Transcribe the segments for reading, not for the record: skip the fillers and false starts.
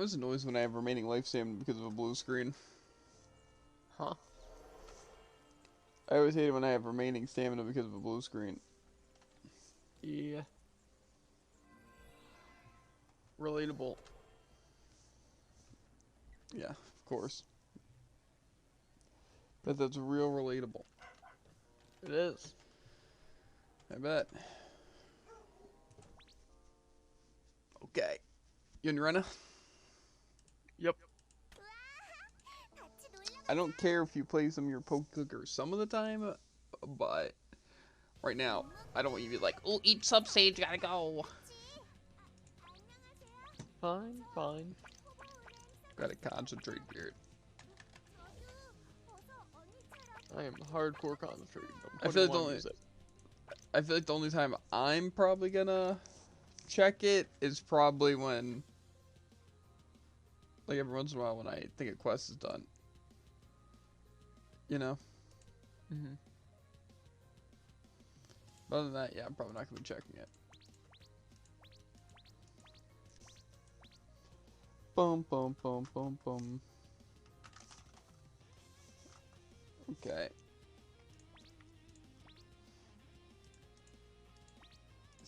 was annoyed when I have remaining life stamina because of a blue screen. Huh? I always hate it when I have remaining stamina because of a blue screen. Yeah. Relatable. Yeah, of course. But that's real relatable. It is. I bet. Okay. You and Rena? Yep. I don't care if you play some of your Poke Clicker some of the time, but right now, I don't want you to be like, oh, each sub-stage gotta go. Fine, fine. Gotta concentrate, Jared. I am hardcore concentrated. I feel like the only time I'm probably gonna check it is probably when, like every once in a while when I think a quest is done. You know? Mm-hmm. But other than that, yeah, I'm probably not gonna be checking it. Boom, boom, boom, boom, boom. Okay.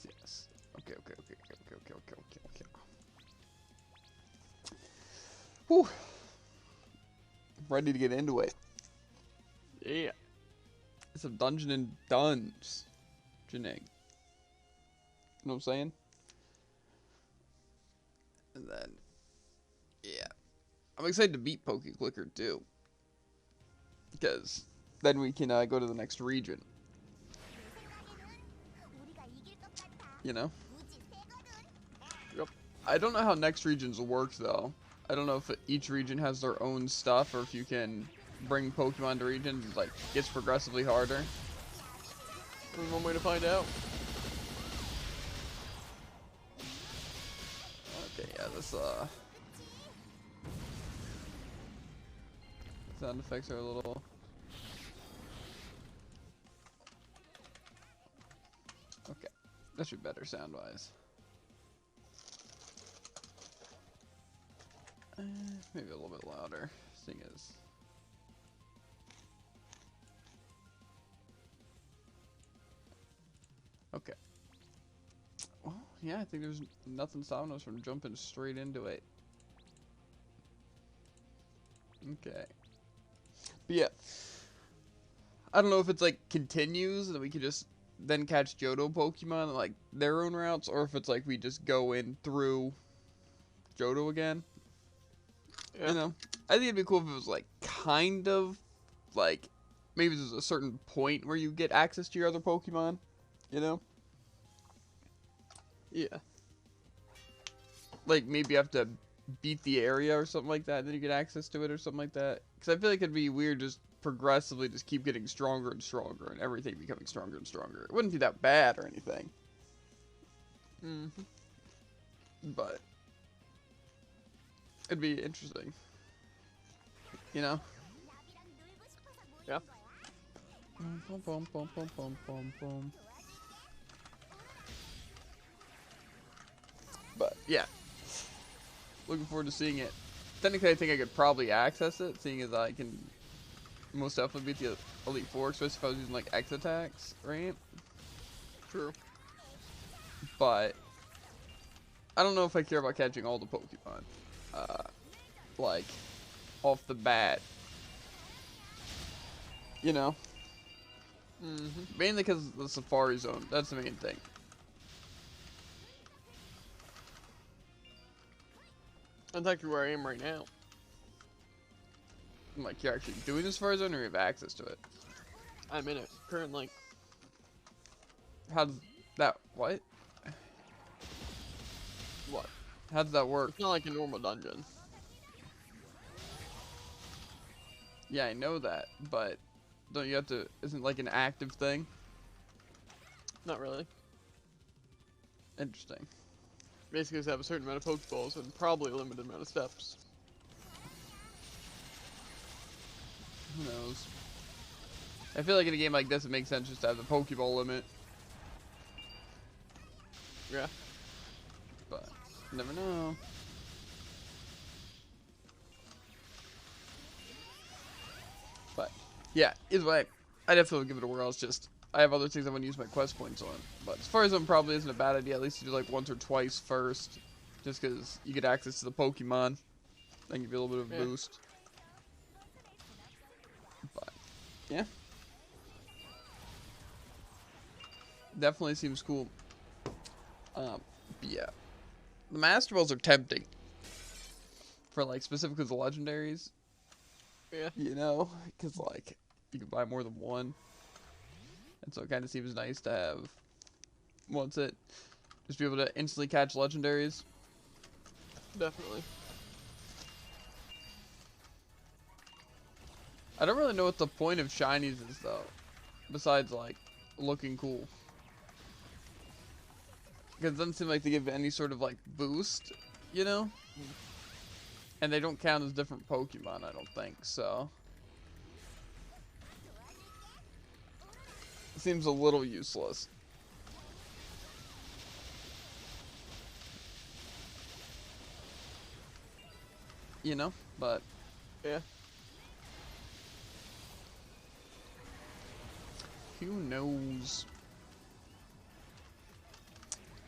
Yes. Okay. Whew. Ready to get into it. Yeah. It's a dungeon and dungeoning. You know what I'm saying? And then, yeah. I'm excited to beat Poke Clicker too. Because then we can go to the next region. You know? Yep. I don't know how next regions work though. I don't know if each region has their own stuff or if you can bring Pokemon to regions. It like gets progressively harder. There's one way to find out. Okay, yeah, this sound effects are a little. Okay, that should be better sound wise. Maybe a little bit louder. Thing is. Okay. Well, yeah, I think there's nothing stopping us from jumping straight into it. Okay. But yeah. I don't know if it's like continues and we could just then catch Johto Pokemon like their own routes, or if it's like we just go in through Johto again. Yeah. You know, I think it'd be cool if it was like kind of like maybe there's a certain point where you get access to your other Pokemon. You know, Yeah. like maybe you have to beat the area or something like that, and then you get access to it or something like that. Because I feel like it'd be weird just progressively just keep getting stronger and stronger and everything becoming stronger and stronger. It wouldn't be that bad or anything. Mm-hmm. But it'd be interesting. You know? Yeah. Boom, boom, boom, boom, boom, boom, boom. But yeah. Looking forward to seeing it. Technically, I think I could probably access it, seeing as I can most definitely beat the Elite Four, especially if I was using like X attacks, right? True. But I don't know if I care about catching all the Pokemon. Like off the bat. You know? Mm-hmm. Mainly because of the Safari Zone. That's the main thing. That's actually where I am right now. I'm like, you're actually doing this Safari Zone or you have access to it? I'm in it currently. How does that, what? What? How does that work? It's not like a normal dungeon. Yeah, I know that, but don't you have to, isn't like an active thing? Not really. Interesting. Basically, just have a certain amount of Pokeballs and probably a limited amount of steps. Who knows? I feel like in a game like this, it makes sense just to have the Pokeball limit. Yeah. But, you never know. Yeah, either way, I definitely would give it a whirl. It's just, I have other things I want to use my quest points on. But as far as them, probably isn't a bad idea, at least to do like once or twice first. Just because you get access to the Pokemon. Then give you a little bit of a boost. But, yeah. Definitely seems cool. But yeah. The Master Balls are tempting. For like, specifically the legendaries. Yeah. You know? Because like, you can buy more than one. And so it kind of seems nice to have, what's it? Just be able to instantly catch legendaries. Definitely. I don't really know what the point of shinies is though. Besides like, looking cool. Because it doesn't seem like they give any sort of like boost, you know? And they don't count as different Pokemon, I don't think, so. It seems a little useless. You know? But, Yeah. who knows?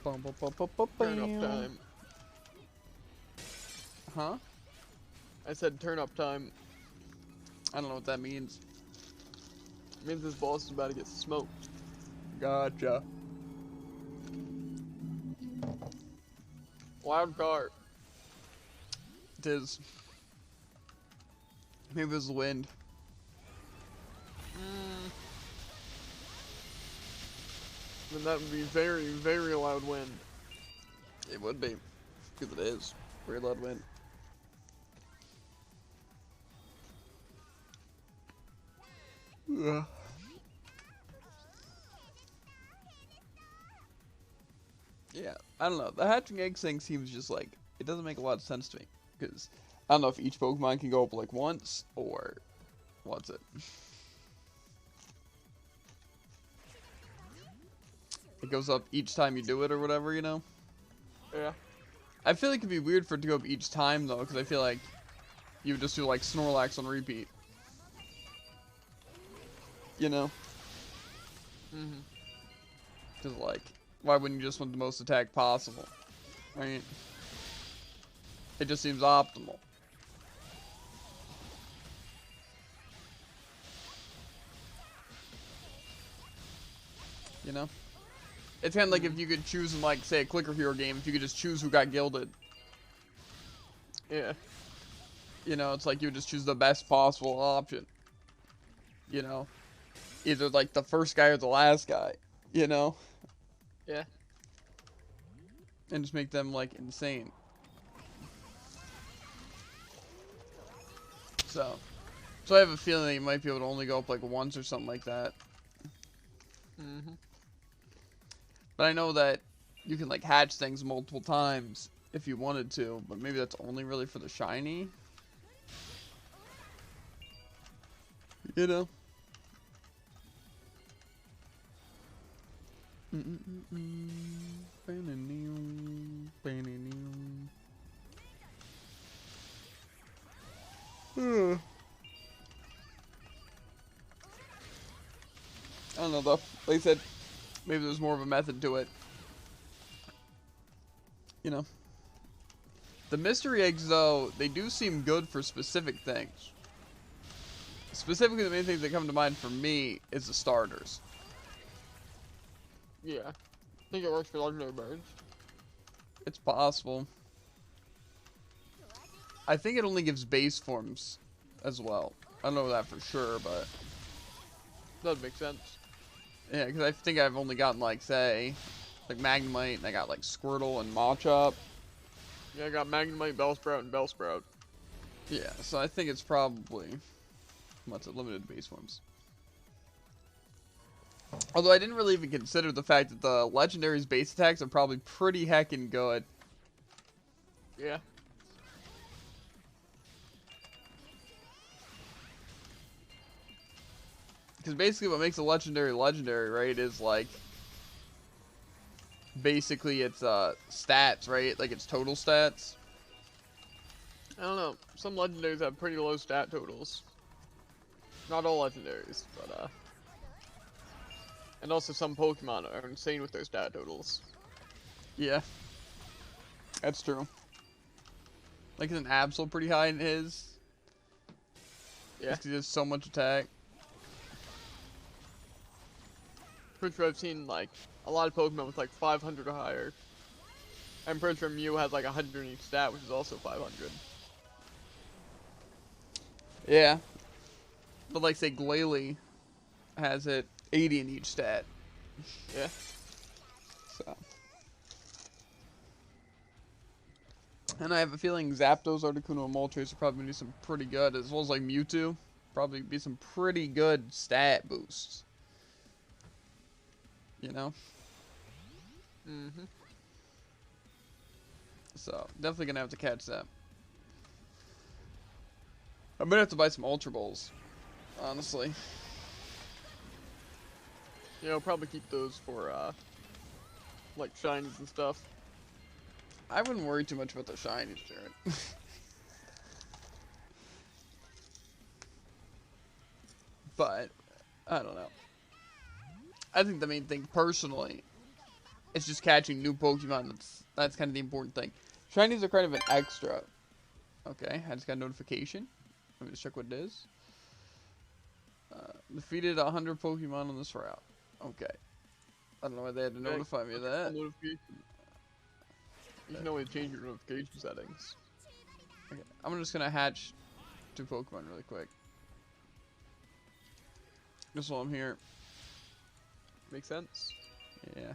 Turn up time. Huh? I said turn up time. I don't know what that means. It means this boss is about to get smoked. Gotcha. Loud car. It is. Maybe it was the wind. Then that would be very, very loud wind. It would be. Because it is. Very loud wind. Ugh. Yeah, I don't know. The hatching eggs thing seems just like, it doesn't make a lot of sense to me. Because I don't know if each Pokemon can go up like once, or what's it? It goes up each time you do it or whatever, you know? Yeah. I feel like it'd be weird for it to go up each time though, because I feel like you would just do like Snorlax on repeat. You know? Mm-hmm. Because like, why wouldn't you just want the most attack possible? Right? It just seems optimal. You know? It's kind of like if you could choose in, like, say, a Clicker Hero game, if you could just choose who got gilded. Yeah. You know, it's like you would just choose the best possible option. You know? Either, like, the first guy or the last guy. You know? Yeah. And just make them, like, insane. So I have a feeling that you might be able to only go up, like, once or something like that. Mm-hmm. But I know that you can, like, hatch things multiple times if you wanted to, but maybe that's only really for the shiny. You know? I don't know though. Like I said, maybe there's more of a method to it. You know. The mystery eggs though, they do seem good for specific things. Specifically, the main things that come to mind for me is the starters. Yeah. I think it works for legendary birds. It's possible. I think it only gives base forms as well. I don't know that for sure, but That makes sense. yeah, because I think I've only gotten like, say, like Magnemite, and I got like Squirtle and Machop. Yeah, I got Magnemite, Bellsprout, and Bellsprout. Yeah, so I think it's probably what's it, limited base forms. Although I didn't really even consider the fact that the legendary's base attacks are probably pretty heckin' good. Yeah. Because basically what makes a legendary legendary, right, is like basically its stats, right? Like its total stats. I don't know. Some legendaries have pretty low stat totals. Not all legendaries, but and also some Pokemon are insane with their stat totals. Yeah. That's true. Like, isn't Absol pretty high in his? Yeah. Just 'cause he does so much attack. Pretty sure I've seen like a lot of Pokemon with like 500 or higher. I'm pretty sure Mew has like 100 in each stat, which is also 500. Yeah. But like, say, Glalie has it 80 in each stat. Yeah. So. And I have a feeling Zapdos, Articuno, and Moltres are probably going to do some pretty good, as well as like Mewtwo. Probably be some pretty good stat boosts. You know? Mm-hmm. So, definitely going to have to catch that. I'm going to have to buy some Ultra Balls. Honestly. You know, probably keep those for like shinies and stuff. I wouldn't worry too much about the shinies, Jared. But, I don't know. I think the main thing, personally, is just catching new Pokemon. That's kind of the important thing. Shinies are kind of an extra. Okay, I just got a notification. Let me just check what it is. Defeated 100 Pokemon on this route. Okay. I don't know why they had to notify me of that. You can always change your notification settings. Okay, I'm just gonna hatch 2 Pokemon really quick. Just while I'm here. Makes sense? Yeah.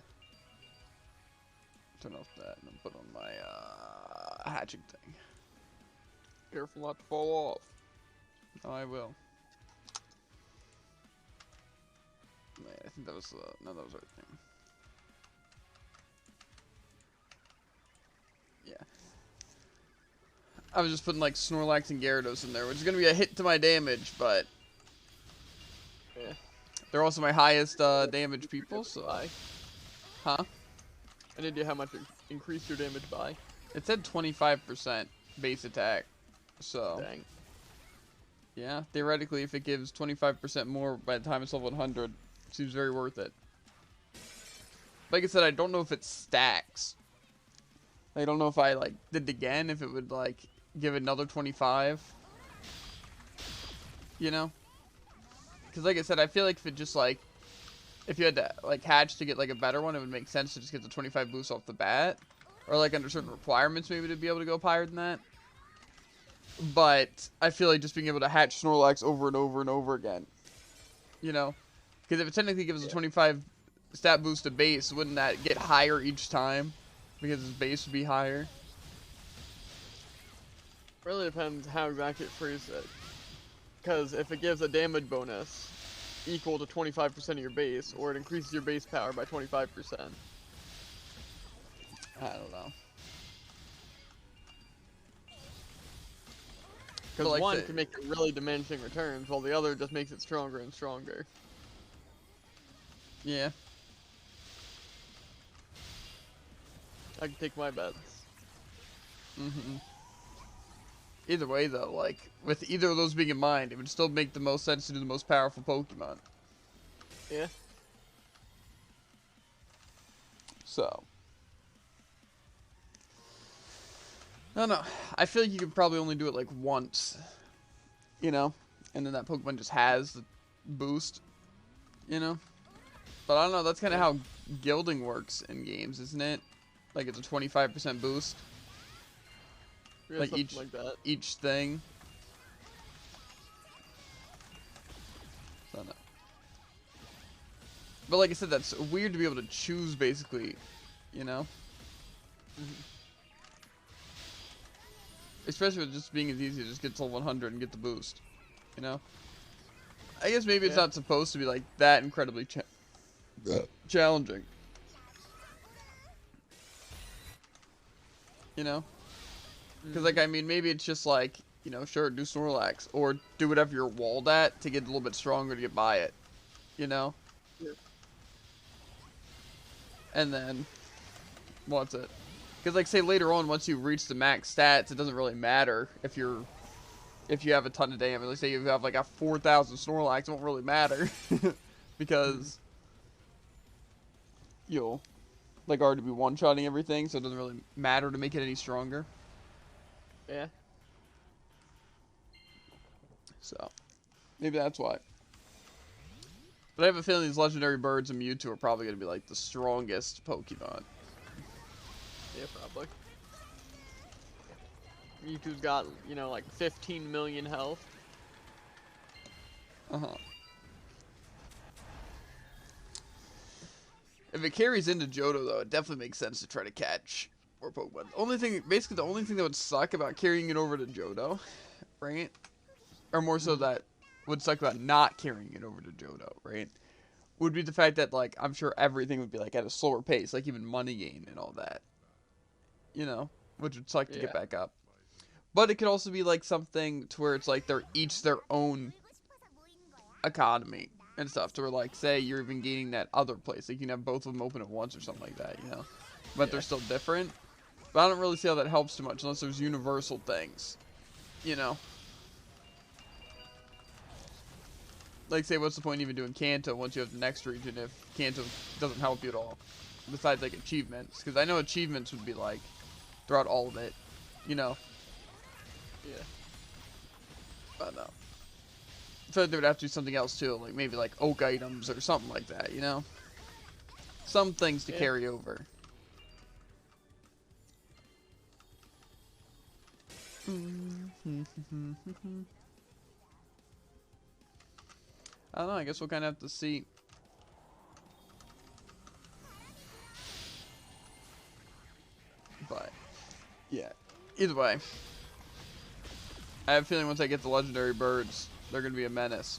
Turn off that and then put on my hatching thing. Careful not to fall off. Oh, I will. Man, I think that was no, that was our thing. Yeah. I was just putting like Snorlax and Gyarados in there, which is gonna be a hit to my damage, but yeah, they're also my highest damage people. So, huh? And idea how much it increased your damage by? It said 25% base attack. So, dang. Yeah, theoretically, if it gives 25% more by the time it's level 100, it seems very worth it. Like I said, I don't know if it stacks. I don't know if I, like, did it again, if it would, like, give another 25. You know? Because, like I said, I feel like if it just, like, if you had to, like, hatch to get, like, a better one, it would make sense to just get the 25 boost off the bat. Or, like, under certain requirements, maybe, to be able to go up higher than that. But I feel like just being able to hatch Snorlax over and over and over again. You know? Because if it technically gives a 25 stat boost to base, wouldn't that get higher each time? Because his base would be higher. Really depends how exactly it phrases it. Because if it gives a damage bonus equal to 25% of your base, or it increases your base power by 25%. I don't know. Because like one can make it really diminishing returns, while the other just makes it stronger and stronger. Yeah. I can take my bets. Mm-hmm. Either way, though, like, with either of those being in mind, it would still make the most sense to do the most powerful Pokemon. Yeah. So. I don't know. I feel like you could probably only do it, like, once. You know? And then that Pokemon just has the boost. You know? But I don't know. That's kind of how gilding works in games, isn't it? Like, it's a 25% boost. Yeah, like each thing. So, no. But like I said, that's weird to be able to choose, basically, you know? Mm-hmm. Especially with just being as easy to just get to level 100 and get the boost, you know? I guess maybe it's not supposed to be like that incredibly challenging. You know? Because, like, I mean, maybe it's just like, you know, sure, do Snorlax. Or do whatever you're walled at to get a little bit stronger to get by it. You know? Yeah. And then, what's it? Because, like, say later on, once you reach the max stats, it doesn't really matter if you're if you have a ton of damage. Let's say you have like a 4,000 Snorlax, it won't really matter because you'll like already be one-shotting everything, so it doesn't really matter to make it any stronger. Yeah. So maybe that's why. But I have a feeling these legendary birds and Mewtwo are probably going to be like the strongest Pokemon. Yeah, probably. Mewtwo's got, you know, like 15 million health. Uh-huh. If it carries into Johto, though, it definitely makes sense to try to catch more Pokemon. Basically, the only thing that would suck about carrying it over to Johto, right? Or more so that would suck about not carrying it over to Johto, right? Would be the fact that, like, I'm sure everything would be, like, at a slower pace, like even money gain and all that. You know? Which would suck to get back up. But it could also be, like, something to where it's, like, they're each their own economy and stuff. To where, like, say you're even gaining that other place. Like, you can have both of them open at once or something like that, you know? But they're still different. But I don't really see how that helps too much unless there's universal things. You know? Like, say, what's the point even doing Kanto once you have the next region if Kanto doesn't help you at all? Besides, like, achievements. Because I know achievements would be, like, throughout all of it. You know? Yeah. But no. I feel like there would have to be something else, too. Like, maybe, like, oak items or something like that, you know? Some things to carry over. I don't know, I guess we'll kind of have to see. But, yeah. Either way. I have a feeling once I get the legendary birds, they're going to be a menace.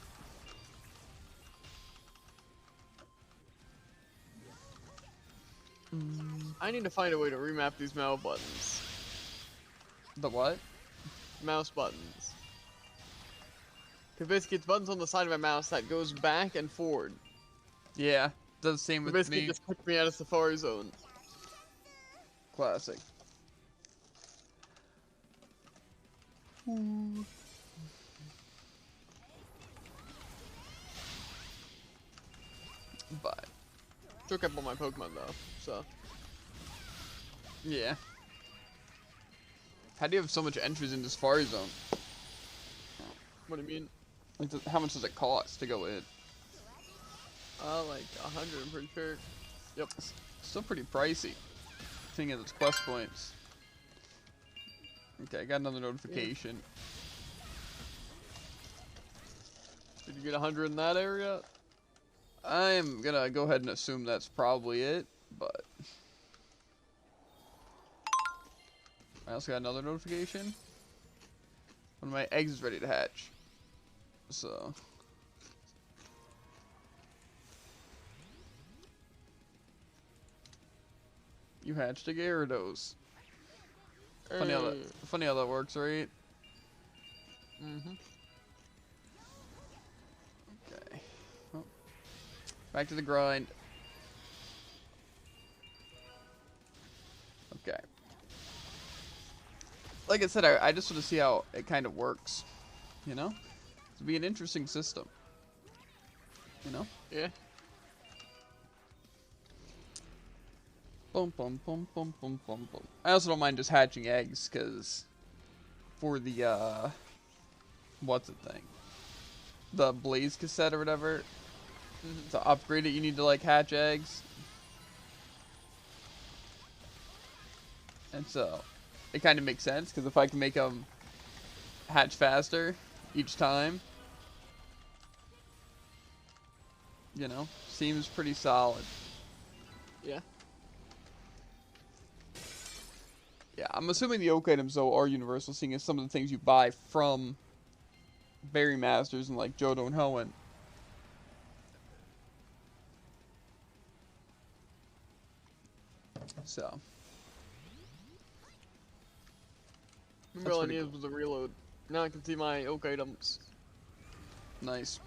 I need to find a way to remap these mouse buttons. The what? Mouse buttons. Because basically it's buttons on the side of my mouse that goes back and forward. Yeah, does the same with Basically me. just kicked me out of Safari Zone. Classic. But Took up all my Pokemon though, so. yeah. How do you have so much entries in this Safari Zone? What do you mean? Like, how much does it cost to go in? Like 100, I'm pretty sure. Yep. It's still pretty pricey. Thing is, it's quest points. Okay, I got another notification. Did you get 100 in that area? I'm gonna go ahead and assume that's probably it, but I also got another notification. One of my eggs is ready to hatch. So you hatched a Gyarados. Funny how that works, right? Mm-hmm. Okay. Well, back to the grind. Okay. Like I said, I just want to see how it kind of works. You know? It'll be an interesting system. You know? Yeah. Boom, boom, boom, boom, boom, boom, boom. I also don't mind just hatching eggs, because for the, what's the thing? The Blaze cassette or whatever. To upgrade it, you need to, like, hatch eggs. And so, it kind of makes sense, because if I can make them hatch faster each time, you know, seems pretty solid. Yeah. Yeah, I'm assuming the oak items, though, are universal, seeing as some of the things you buy from Berry Masters and, like, Johto and Hoenn. So. Remember all I needed was a reload. Now I can see my oak items. Nice.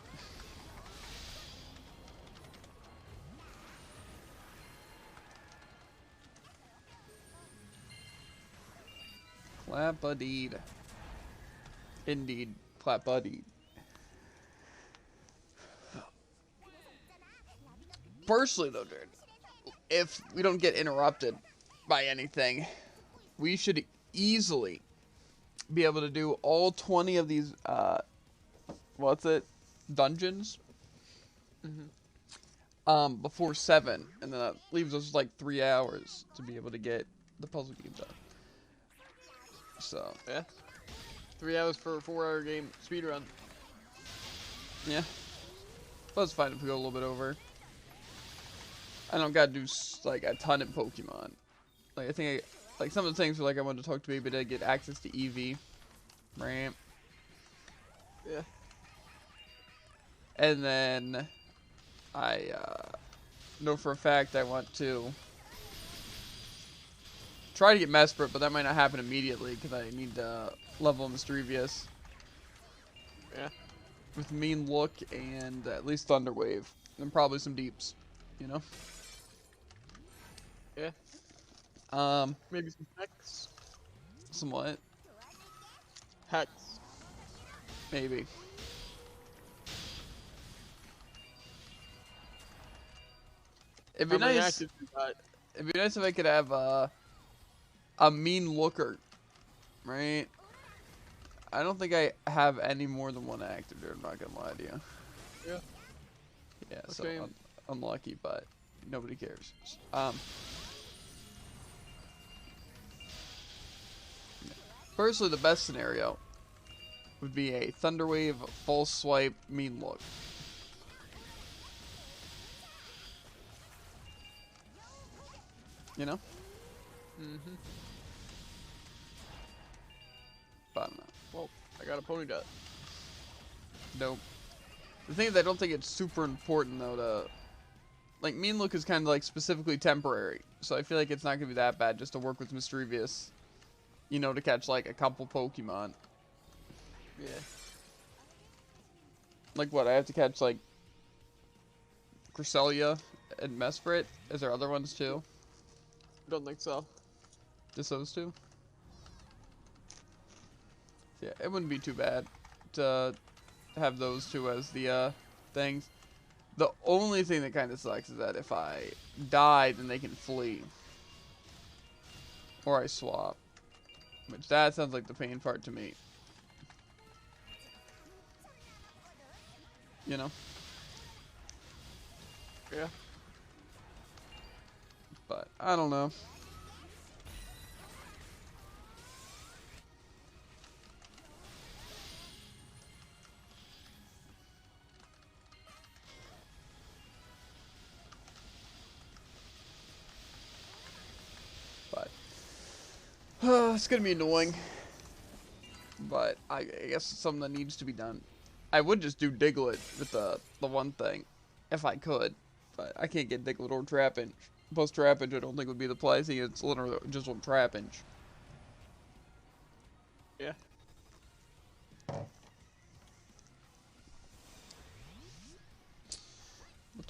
Clap-a-deed. Indeed. clap buddy. Personally, though, dude, if we don't get interrupted by anything, we should easily be able to do all 20 of these, dungeons? Before 7, and then that leaves us like 3 hours to be able to get the puzzle game done. So, Yeah. 3 hours for a 4-hour game speedrun. yeah. But it's fine if we go a little bit over. I don't gotta do, like, a ton of Pokemon. Like, I think like, some of the things were, like, I wanted to talk to maybe to get access to Eevee. Right? Yeah. And then I know for a fact I want to try to get Mesprit, but that might not happen immediately because I need to level Mischievous. Yeah. With Mean Look and at least Thunder Wave. And probably some Deeps, you know? Yeah. Maybe some Hex. Some what? Hex. Maybe. It'd be nice. It'd be nice if I could have a Mean Looker, right? I don't think I have any more than one active there, I'm not gonna lie to you. Yeah. Yeah, Okay. so unlucky, but nobody cares. Personally, the best scenario would be a Thunder Wave, False Swipe, Mean Look. You know? Mm-hmm. But I don't know. Well, I got a Ponyta. Nope. The thing is, I don't think it's super important, though, to... Like, Mean Look is kind of, like, specifically temporary. So I feel like it's not going to be that bad just to work with Mischievous. You know, to catch, like, a couple Pokemon. Yeah. Like, what? I have to catch, like... Cresselia and Mesprit? Is there other ones, too? Don't think so. Just those two? Yeah, it wouldn't be too bad to have those two as the things. The only thing that kind of sucks is that if I die, then they can flee. Or I swap. Which that sounds like the pain part to me. You know? Yeah. But, I don't know. But, it's gonna be annoying. But, I guess it's something that needs to be done. I would just do Diglett with the one thing. If I could. But, I can't get Diglett or Trapinch. Plus Trapinch I don't think would be the play. I think it's literally just one Trapinch. Yeah. But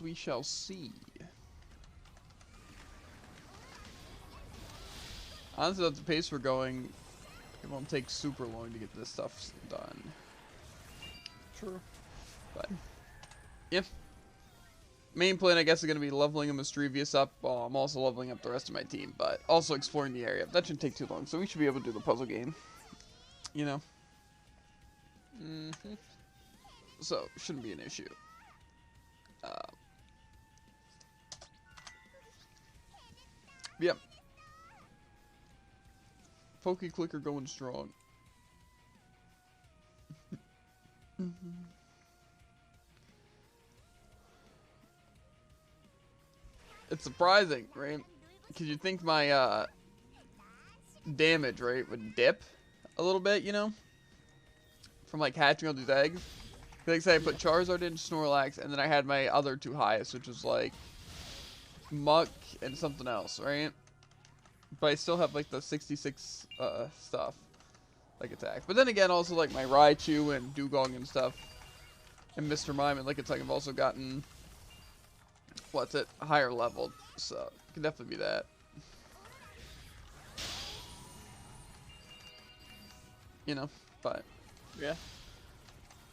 we shall see. Honestly, at the pace we're going, it won't take super long to get this stuff done. True. But, yeah. Main plan, I guess, is going to be leveling a Mischievous up while I'm also leveling up the rest of my team, but also exploring the area. That shouldn't take too long, so we should be able to do the puzzle game. You know? Mm-hmm. So, shouldn't be an issue. Yep. Poke Clicker going strong. It's surprising, right? Because you think my damage, right, would dip a little bit, you know? From like hatching all these eggs. Like say I put Charizard in, Snorlax, and then I had my other two highest, which was like Muck and something else, right? But I still have like the 66 stuff, like attack. But then again, also like my Raichu and Dugong and stuff, and Mr. Mime, and like it's like I've also gotten higher leveled, so it can definitely be that. You know, but Yeah.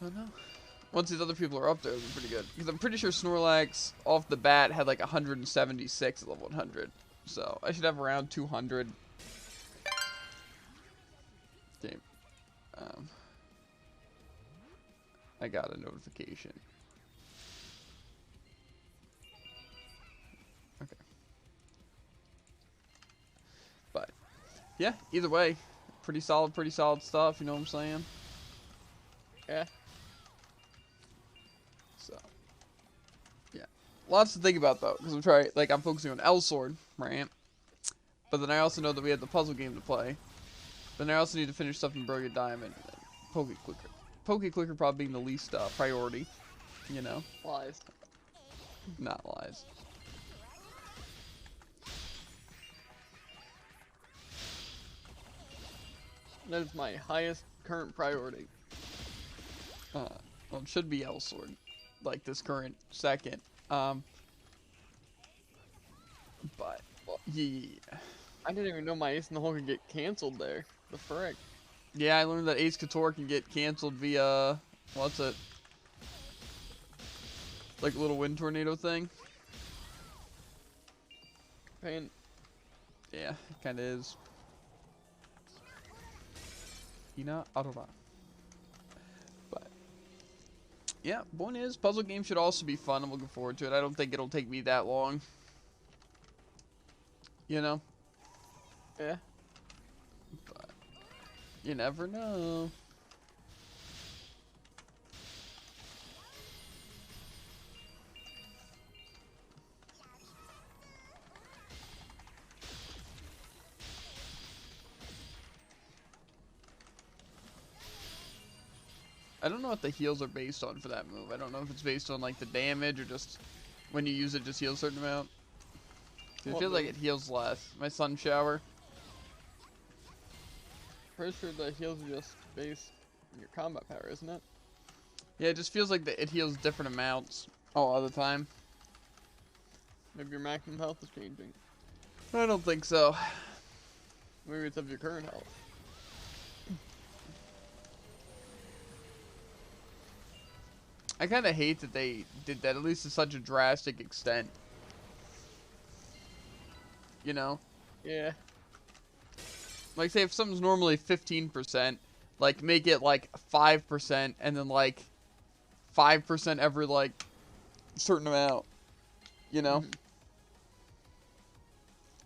I don't know. Once these other people are up there, it'll be pretty good. Because I'm pretty sure Snorlax, off the bat, had like 176 at level 100. So, I should have around 200. Okay. I got a notification. Okay. But, yeah, either way, pretty solid stuff, you know what I'm saying? Yeah. So, yeah. Lots to think about, though, because I'm focusing on L-Sword, right? But then I also know that we have the puzzle game to play. Then I also need to finish stuff in Brilliant Diamond and Poke Clicker. Poke Clicker probably being the least priority, you know? Lies. Not lies. That is my highest current priority. Well, it should be L-Sword, like this current second. But, yeah. I didn't even know my Ace in the Hole could get canceled there. The frick. Yeah, I learned that Ace Couture can get canceled via, what's it? Like a little wind tornado thing. Pain. Yeah, it kind of is. Ina Arora. But, yeah, point is, puzzle game should also be fun. I'm looking forward to it. I don't think it'll take me that long. You know? Yeah. But, you never know. I don't know what the heals are based on for that move. I don't know if it's based on like the damage or just when you use it just heals a certain amount. It feels like it heals less. My Sun Shower. Pretty sure the heals are just based on your combat power, isn't it? Yeah, it just feels like it heals different amounts all the time. Maybe your maximum health is changing. I don't think so. Maybe it's of your current health. I kind of hate that they did that, at least to such a drastic extent. You know? Yeah. Like, say if something's normally 15%, like, make it, like, 5%, and then, like, 5% every, like, certain amount. You know? Mm-hmm.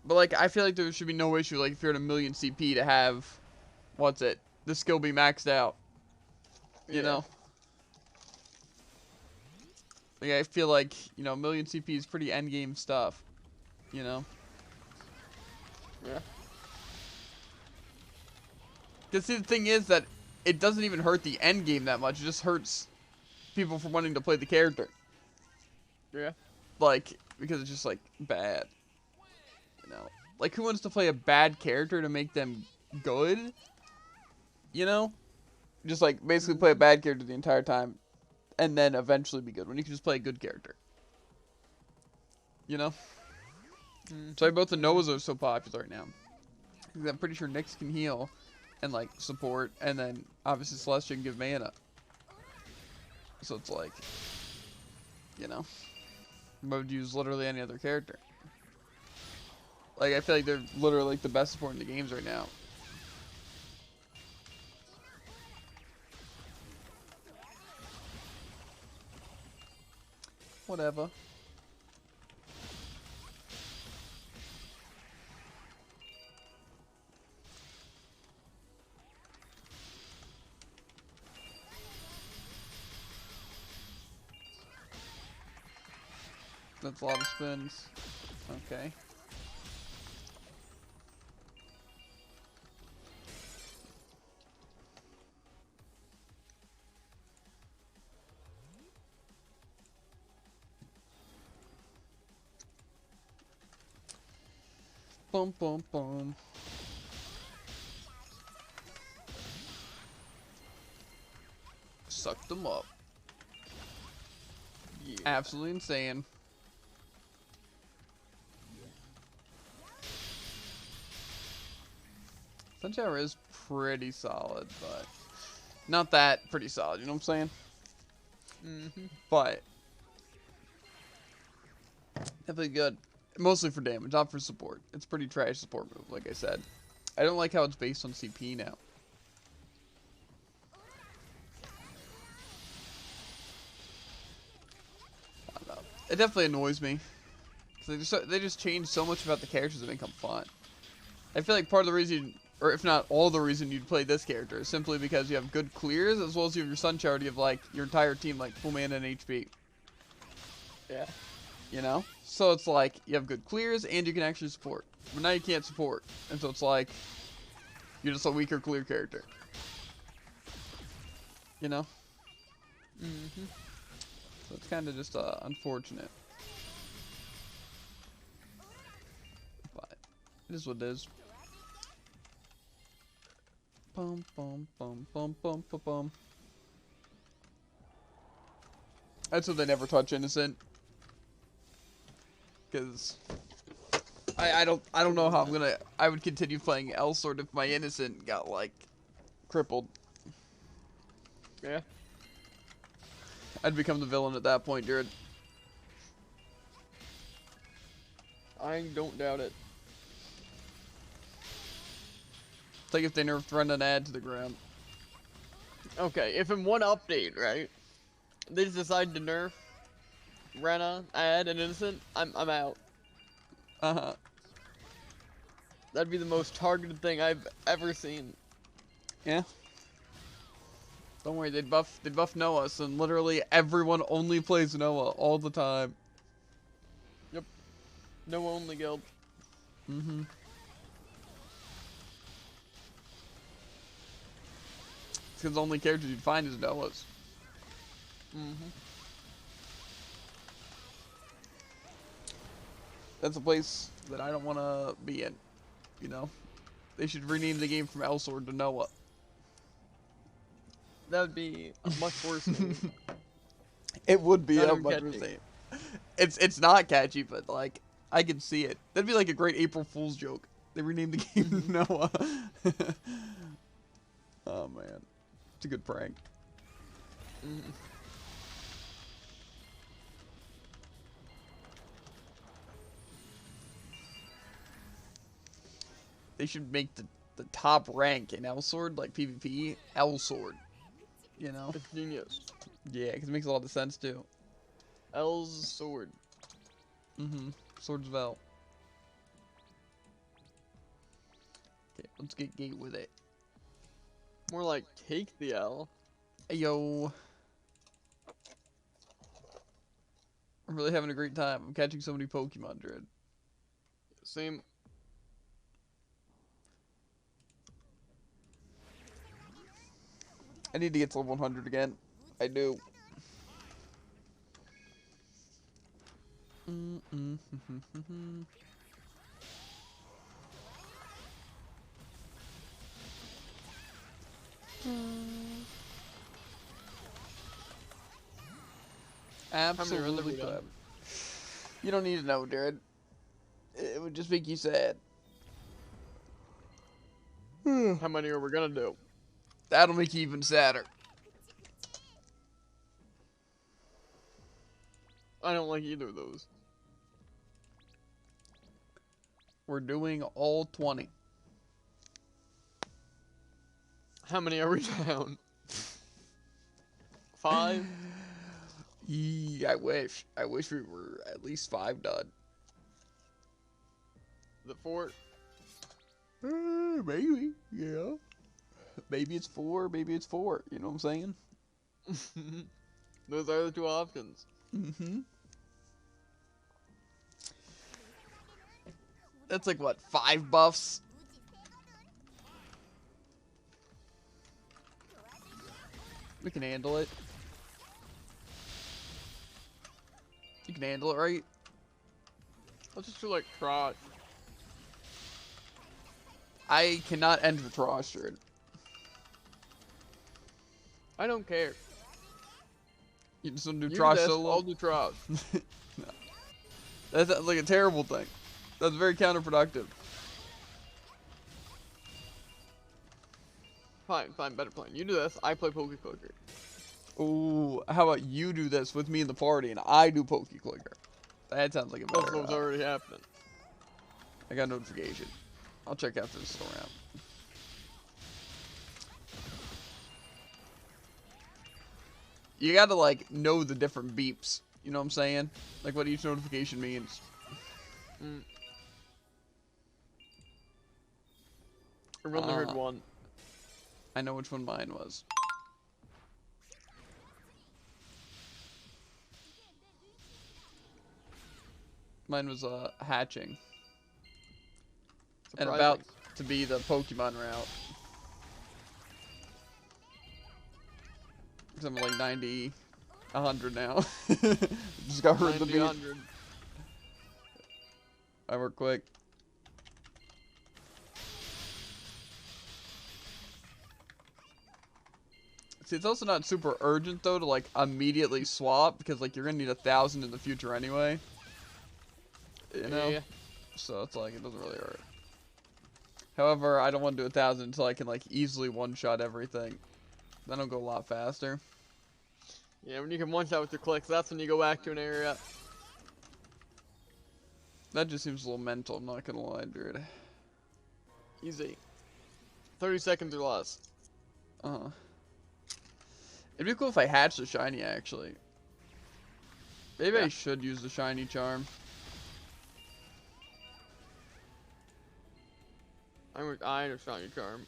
But, like, I feel like there should be no issue, like, if you're at 1,000,000 CP to have, what's it, the skill be maxed out. You know? Like, I feel like, you know, 1,000,000 CP is pretty endgame stuff. You know? Yeah. Because, see, the thing is that it doesn't even hurt the end game that much. It just hurts people from wanting to play the character. Yeah. Like, because it's just, like, bad. You know? Like, who wants to play a bad character to make them good? You know? Just, like, basically play a bad character the entire time. And then eventually be good. When you can just play a good character. You know? So both the Noahs are so popular right now. Because I'm pretty sure Nyx can heal. And, like, support. And then, obviously, Celestia can give mana. So it's like, you know, I would use literally any other character. Like, I feel like they're literally, like, the best support in the games right now. Whatever. That's a lot of spins. Okay. Boom, boom, boom. Suck them up. Yeah. Absolutely insane. Sunshine is pretty solid, but not that pretty solid, you know what I'm saying? But definitely good. Mostly for damage, not for support. It's a pretty trash support move, like I said. I don't like how it's based on CP now. I don't know. It definitely annoys me. They just change so much about the characters that make them fun. I feel like part of the reason, or if not all the reason you'd play this character is simply because you have good clears, as well as you have your Sun Charity of like your entire team like full mana and HP. Yeah. You know? So it's like you have good clears and you can actually support. But now you can't support. And so it's like you're just a weaker clear character. You know? So it's kind of just unfortunate. But it is what it is. Bum bum bum bum bum bum bum. That's why they never touch innocent. Cause I don't know how I would continue playing Elsword if my innocent got like crippled. Yeah. I'd become the villain at that point, Jared. I don't doubt it. It's like if they nerfed run an ad to the ground. Okay, if in one update, right, they just decide to nerf Rena, Ad, and Innocent, I'm out. That'd be the most targeted thing I've ever seen. Yeah. Don't worry, they'd buff Noah, so literally everyone only plays Noah all the time. Yep. No only guild. Because the only characters you'd find is Noah's. That's a place that I don't want to be in, you know? They should rename the game from Elsword to Noah. That would be a much worse name. It would be Not a even much catchy. worse name. It's not catchy, but like, I can see it. That'd be like a great April Fool's joke. They renamed the game to Noah. Oh man. It's a good prank. They should make the top rank in Elsword, like PvP, Elsword. You know? It's genius. Yeah, because it makes a lot of sense too. L's sword. Swords of El. Okay, let's get gate with it. More like take the L. Hey, yo. I'm really having a great time. I'm catching so many Pokemon, Dread. Same. I need to get to level 100 again. I do. Absolutely glad. You don't need to know, Jared. It would just make you sad. How many are we gonna do? That'll make you even sadder. I don't like either of those. We're doing all 20. How many are we down? 5? I wish. I wish we were at least 5 done. The 4? Maybe. Yeah. Maybe it's 4. Maybe it's 4. You know what I'm saying? Those are the two options. That's like what, 5 buffs? We can handle it. You can handle it, right? Let's just do like Trot. I cannot end with Rostered. I don't care. You just want to do You Trosh this, solo? I'll do Trot. No. That sounds like a terrible thing. That's very counterproductive. Fine, better plan. You do this, I play Pokepoker. Ooh, how about you do this with me in the party and I do Poke Clicker? That sounds like a Both better. of those already happening. I got a notification. I'll check after this round. You gotta like know the different beeps. You know what I'm saying? Like what each notification means. Mm. I've only heard one. I know which one mine was. Mine was hatching. And about to be the Pokemon route. Because I'm like 90, 100 now. Just got rid of the beat. 100. I work quick. See, it's also not super urgent though to like immediately swap because like you're gonna need 1,000 in the future anyway. You know? Yeah. So it's like it doesn't really hurt. However, I don't want to do 1,000 until I can like easily one-shot everything. Then I'll go a lot faster. Yeah, when you can one-shot with your clicks, that's when you go back to an area. That just seems a little mental, I'm not gonna lie, dude. Easy. 30 seconds or less. Uh-huh. It'd be cool if I hatched a shiny, actually. Maybe I should use the shiny charm. I had a shiny charm.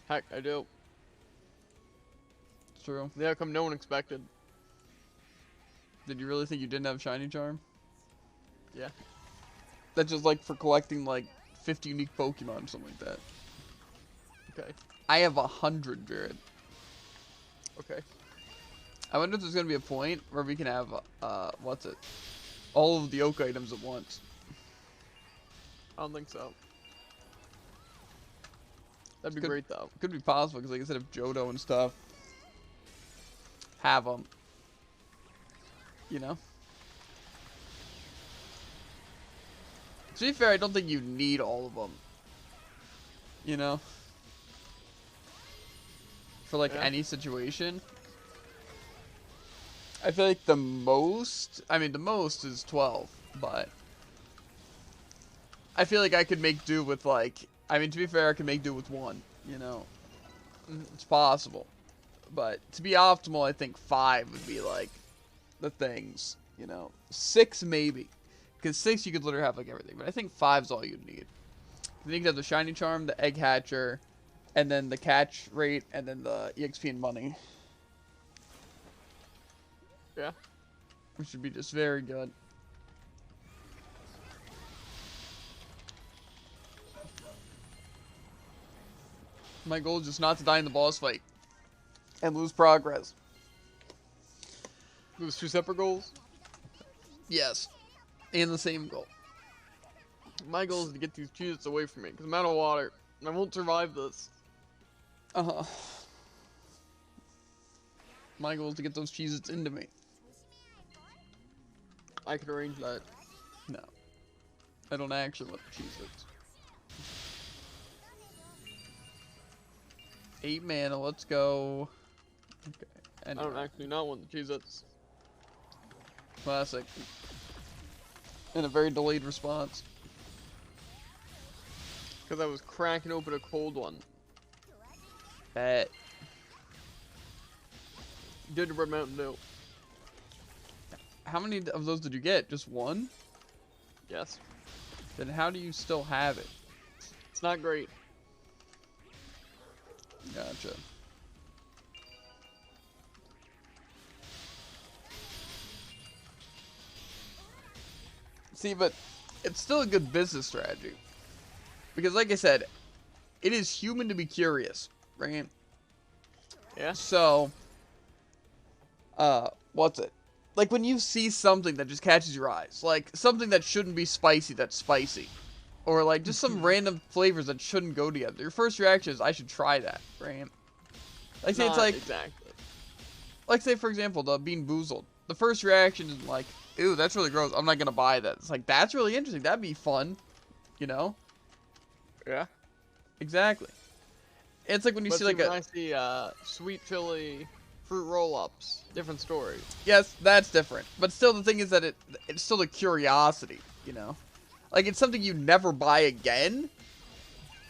Heck, I do. It's true. The outcome no one expected. Did you really think you didn't have shiny charm? Yeah. That's just like for collecting like 50 unique Pokemon or something like that. Okay. I have 100, Jared. Okay. I wonder if there's gonna be a point where we can have, what's it? All of the oak items at once. I don't think so. That'd be great though. Could be possible because, like I said, if Johto and stuff have them, you know. To be fair, I don't think you need all of them. You know, for like any situation. I feel like the most is 12, but I feel like I could make do with like, to be fair, I could make do with one, you know. It's possible. But to be optimal, I think 5 would be like the things, you know. 6 maybe. Because 6 you could literally have like everything, but I think 5's all you need. Then you can have the shiny charm, the egg hatcher, and then the catch rate, and then the EXP and money. Yeah. Which would be just very good. My goal is just not to die in the boss fight. And lose progress. Those 2 separate goals? Yes. And the same goal. My goal is to get these Cheez-Its away from me, because I'm out of water. And I won't survive this. Uh-huh. My goal is to get those Cheez-Its into me. I could arrange that. No. I don't actually want the Cheez-Its. 8 mana, let's go. Okay. Anyway. I don't actually not want the Cheez-Its. Classic. In a very delayed response. Because I was cracking open a cold one. Bet. Gingerbread Mountain Dew. How many of those did you get? Just one? Yes. Then how do you still have it? It's not great. Gotcha. See, but it's still a good business strategy. Because like I said, it is human to be curious, right? Yeah. So, what's it? Like when you see something that just catches your eyes, like something that shouldn't be spicy that's spicy. Or like just some random flavors that shouldn't go together. Your first reaction is, I should try that, right? Like say it's like, exactly. Like say for example, the Bean Boozled. The first reaction is like, ew, that's really gross. I'm not gonna buy that. It's like, that's really interesting. That'd be fun, you know? Yeah. Exactly. It's like when you But see see, like when I see sweet chili fruit roll-ups, different story. yes, that's different. But still, the thing is that it's still a curiosity, you know? Like, it's something you never buy again,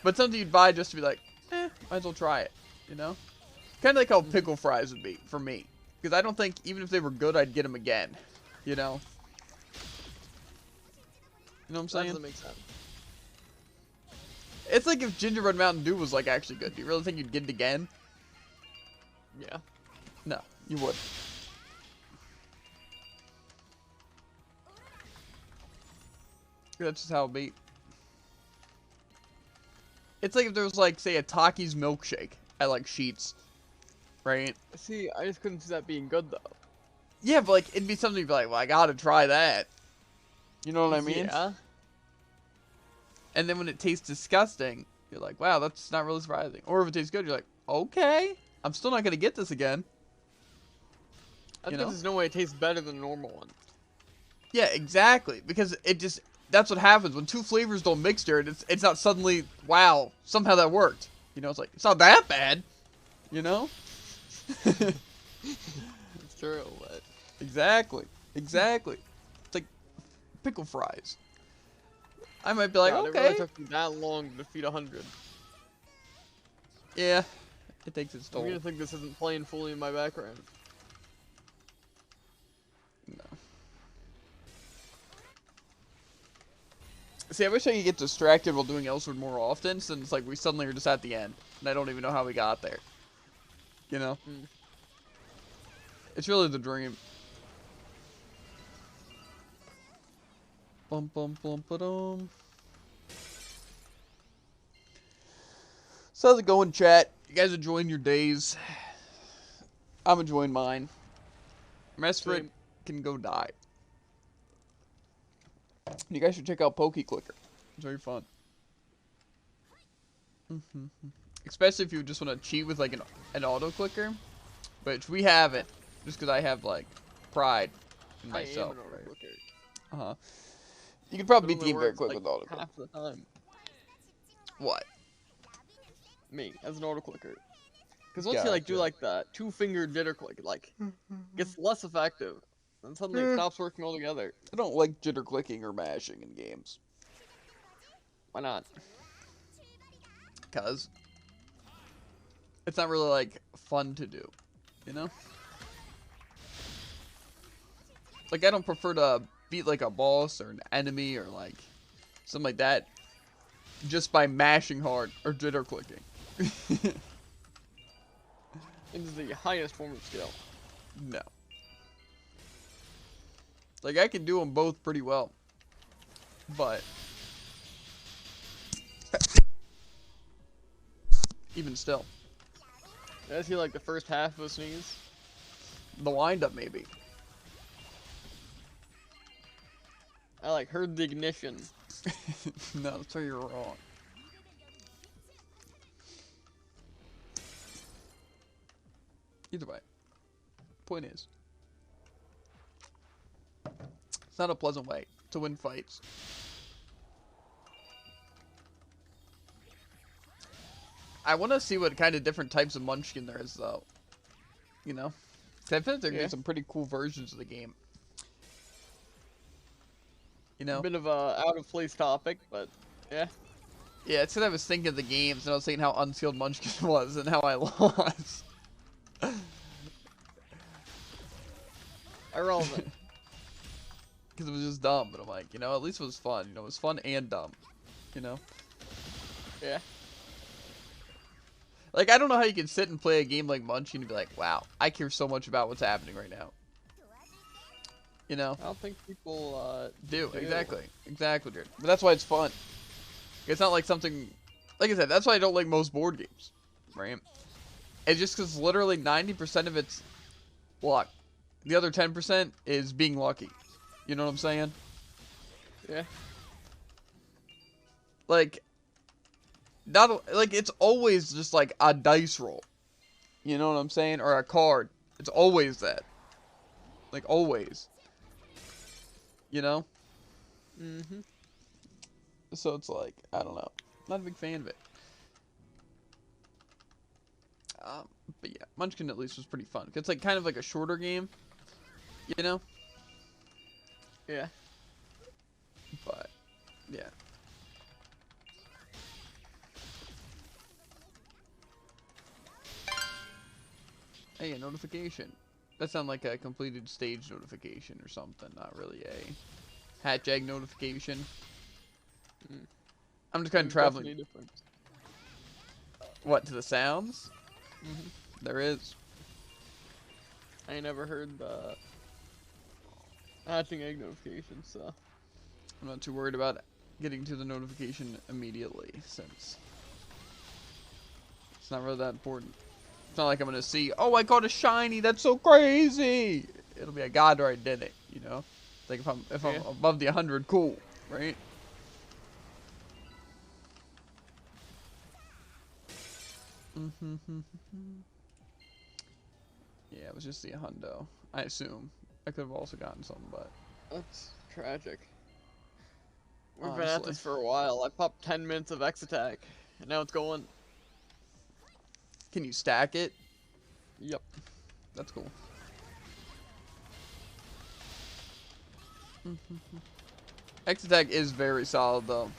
but something you'd buy just to be like, might as well try it, you know? Kind of like how pickle fries would be for me. Because I don't think, even if they were good, I'd get them again, you know? You know what I'm That saying? doesn't make sense. It's like if Gingerbread Mountain Dew was, like, actually good. Do you really think you'd get it again? Yeah. No, you would. That's just how it be. It's like if there was, like, say, a Takis milkshake at, like, Sheetz, right? See, I just couldn't see that being good though. Yeah, but, like, it'd be something you'd be like, well, I gotta try that. You know what I mean? Yeah. And then when it tastes disgusting, you're like, wow, that's not really surprising. Or if it tastes good, you're like, okay, I'm still not gonna get this again. I You think know? there's no way it tastes better than a normal one. Yeah, exactly. Because it just, that's what happens. When two flavors don't mix there, it's not suddenly, wow, somehow that worked. You know, it's like, it's not that bad. You know? It's true, but... Exactly. Exactly. It's like pickle fries. I might be like, God, okay. it really took me that long to defeat 100. Yeah. It takes its I'm toll. gonna think this isn't playing fully in my background. No. See, I wish I could get distracted while doing Elsword more often, since, like, we suddenly are just at the end, and I don't even know how we got there. You know? Mm. It's really the dream. Bum bum bum ba-dum. So how's it going, chat? You guys enjoying your days? I'm enjoying mine. Messfred Same. can go die. You guys should check out PokeClicker. It's very fun. Especially if you just want to cheat with like an auto clicker, which we haven't, just because I have like pride in myself. I am an Right? auto-clicker. Uh-huh. You could probably It beat only Team very works, quick like, with auto clicker. half the time. What? Me, as an auto-clicker. Because once you like do Gotcha. like the two-finger jitter click, it like gets less effective. Then suddenly it stops working altogether. I don't like jitter clicking or mashing in games. Why not? Because it's not really like fun to do, you know? Like I don't prefer to beat like a boss or an enemy or like something like that just by mashing hard or jitter clicking. It is the highest form of skill. No. Like I can do them both pretty well. But even still, Did I see like the first half of a sneeze? the wind-up maybe. I like heard the ignition. No, that's where you're wrong. Either way, point is, it's not a pleasant way to win fights. I want to see what kind of different types of Munchkin there is, though. You know? 'Cause I feel like there could be some pretty cool versions of the game. You know? A bit of a out of place topic, but yeah. Yeah, it's because I was thinking of the games, and I was thinking how unsealed Munchkin was, and how I lost. Irrelevant. Because it was just dumb, but I'm like, you know, at least it was fun. You know, it was fun and dumb. You know? Yeah. Like, I don't know how you can sit and play a game like Munchkin and be like, wow, I care so much about what's happening right now. You know? I don't think people Do. Exactly. Exactly, dude. But that's why it's fun. It's not like something... Like I said, that's why I don't like most board games. Right? It's just because literally 90% of it's luck. The other 10% is being lucky. You know what I'm saying? Yeah. Like... Not like it's always just like a dice roll. You know what I'm saying? Or a card. It's always that. Like always. You know? Mm-hmm. So it's like, I don't know. Not a big fan of it. But yeah, Munchkin at least was pretty fun. It's like kind of like a shorter game, you know? Yeah. But yeah. Hey, a notification. That sounds like a completed stage notification or something, not really a hatch egg notification. I'm just kind of traveling. Definitely different. What, to the sounds? Mm-hmm. There is. I ain't never heard the hatching egg notification, so. I'm not too worried about getting to the notification immediately, since it's not really that important. It's not like I'm gonna see, oh, I caught a shiny, that's so crazy! It'll be a god or I did it, you know? It's like if I'm above the 100, cool, right? Yeah, it was just the hundo, I assume. I could have also gotten some, but That's tragic. We've honestly been at this for a while. I popped 10 minutes of X attack, and now it's going. Can you stack it? Yep. That's cool. X attack is very solid though.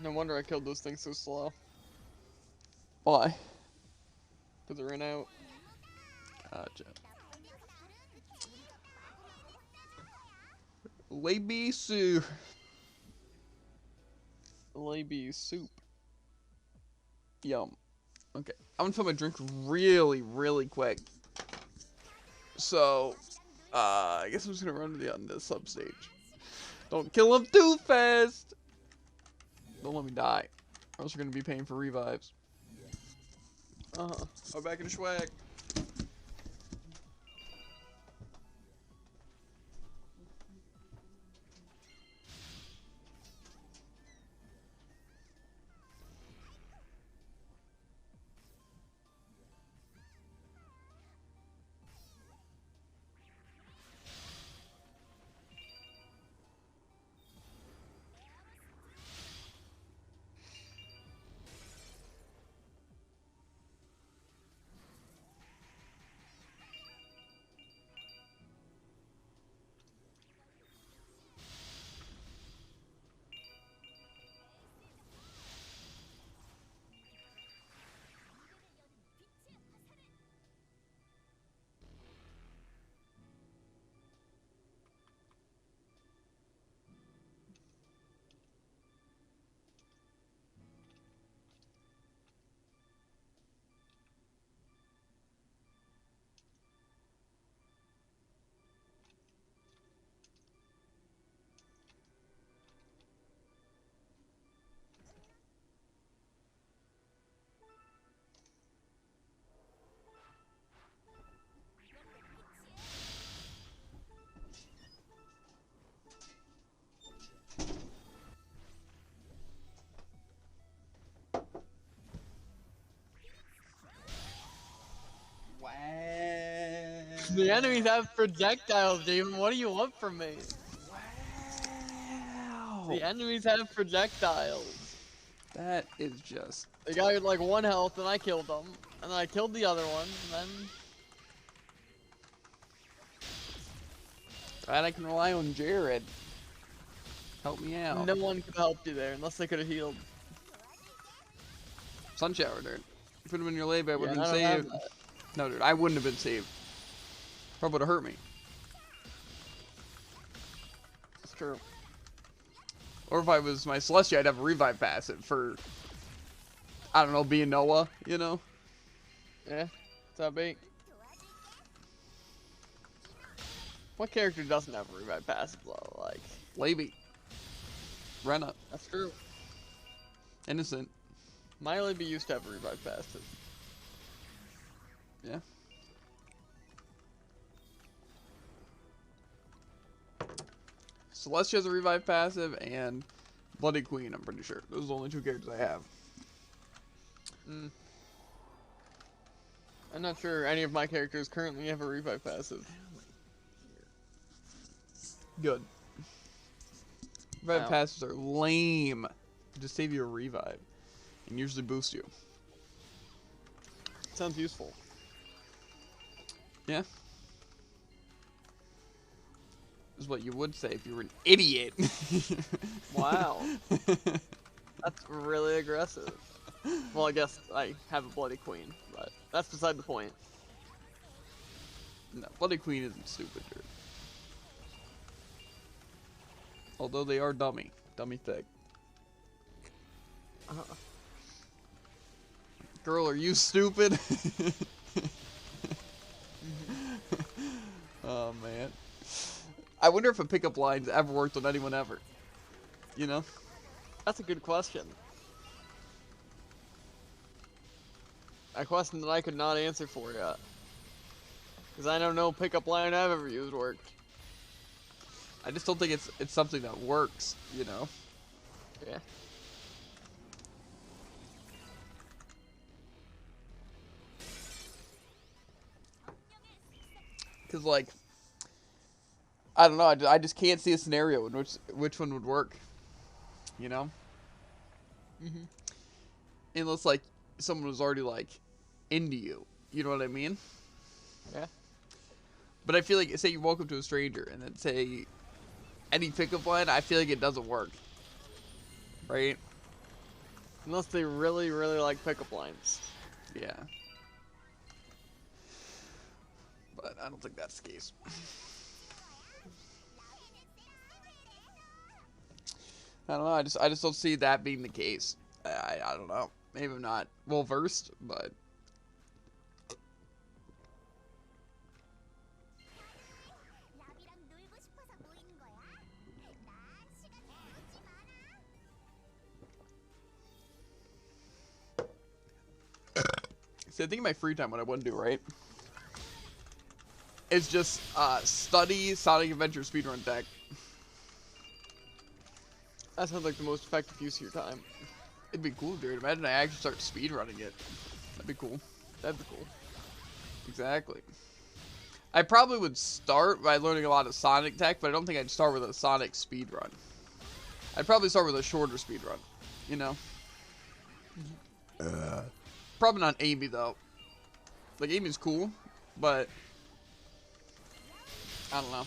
No wonder I killed those things so slow. Why? Because it ran out. Gotcha. Labisu. Laby soup. Yum. Okay. I'm gonna fill my drink really, really quick. So, I guess I'm just gonna run to the sub stage. Don't kill him too fast. Don't let me die, or else we're gonna be paying for revives. I'm back in the swag. The enemies have projectiles, Demon. What do you want from me? Wow. The enemies have projectiles. That is just. The guy with like 1 health, and I killed him. And then I killed the other one, and then. Glad I can rely on Jared. Help me out. No one could have helped you there unless they could have healed. Sun shower, dude. If it would have been your layby, I would have I been don't have saved. that. No, dude, I wouldn't have been saved. Probably would have hurt me. It's true. Or if I was my Celestia, I'd have a revive passive for, I don't know, being Noah, you know? Yeah, it's how big. What character doesn't have a revive passive though? Like, Levy. Renna. that's true. Innocent. My Libby used to have a revive passive. Yeah. Celestia has a revive passive, and Bloody Queen, I'm pretty sure. Those are the only 2 characters I have. I'm not sure any of my characters currently have a revive passive. Good. Revive Ow. passives are lame. Just save you a revive. And usually boost you. Sounds useful. Yeah. Is what you would say if you were an idiot. Wow. That's really aggressive. Well, I guess I have a bloody queen, but that's beside the point. No, Bloody Queen isn't stupid, dude. Although they are dummy. Dummy thick. Girl, are you stupid? Oh, man. I wonder if a pickup line's ever worked on anyone ever. You know? That's a good question. A question that I could not answer for yet. Because I know no pickup line I've ever used worked. I just don't think it's something that works, you know? Yeah. Because, like, I don't know, I just can't see a scenario in which one would work. You know? Mm-hmm. Unless, like, someone was already, like, into you. You know what I mean? Yeah. But I feel like, say you walk up to a stranger and then say any pickup line, I feel like it doesn't work. Right? Unless they really, really like pickup lines. Yeah. But I don't think that's the case. I don't know, I just don't see that being the case. I don't know. Maybe I'm not well versed, but see, I think in my free time what I want to do, right, is just study Sonic Adventure speedrun tech. That sounds like the most effective use of your time. It'd be cool, dude. Imagine I actually start speedrunning it. That'd be cool. That'd be cool. Exactly. I probably would start by learning a lot of Sonic tech, but I don't think I'd start with a Sonic speedrun. I'd probably start with a shorter speedrun, you know? Probably not Amy, though. Like, Amy's cool, but I don't know.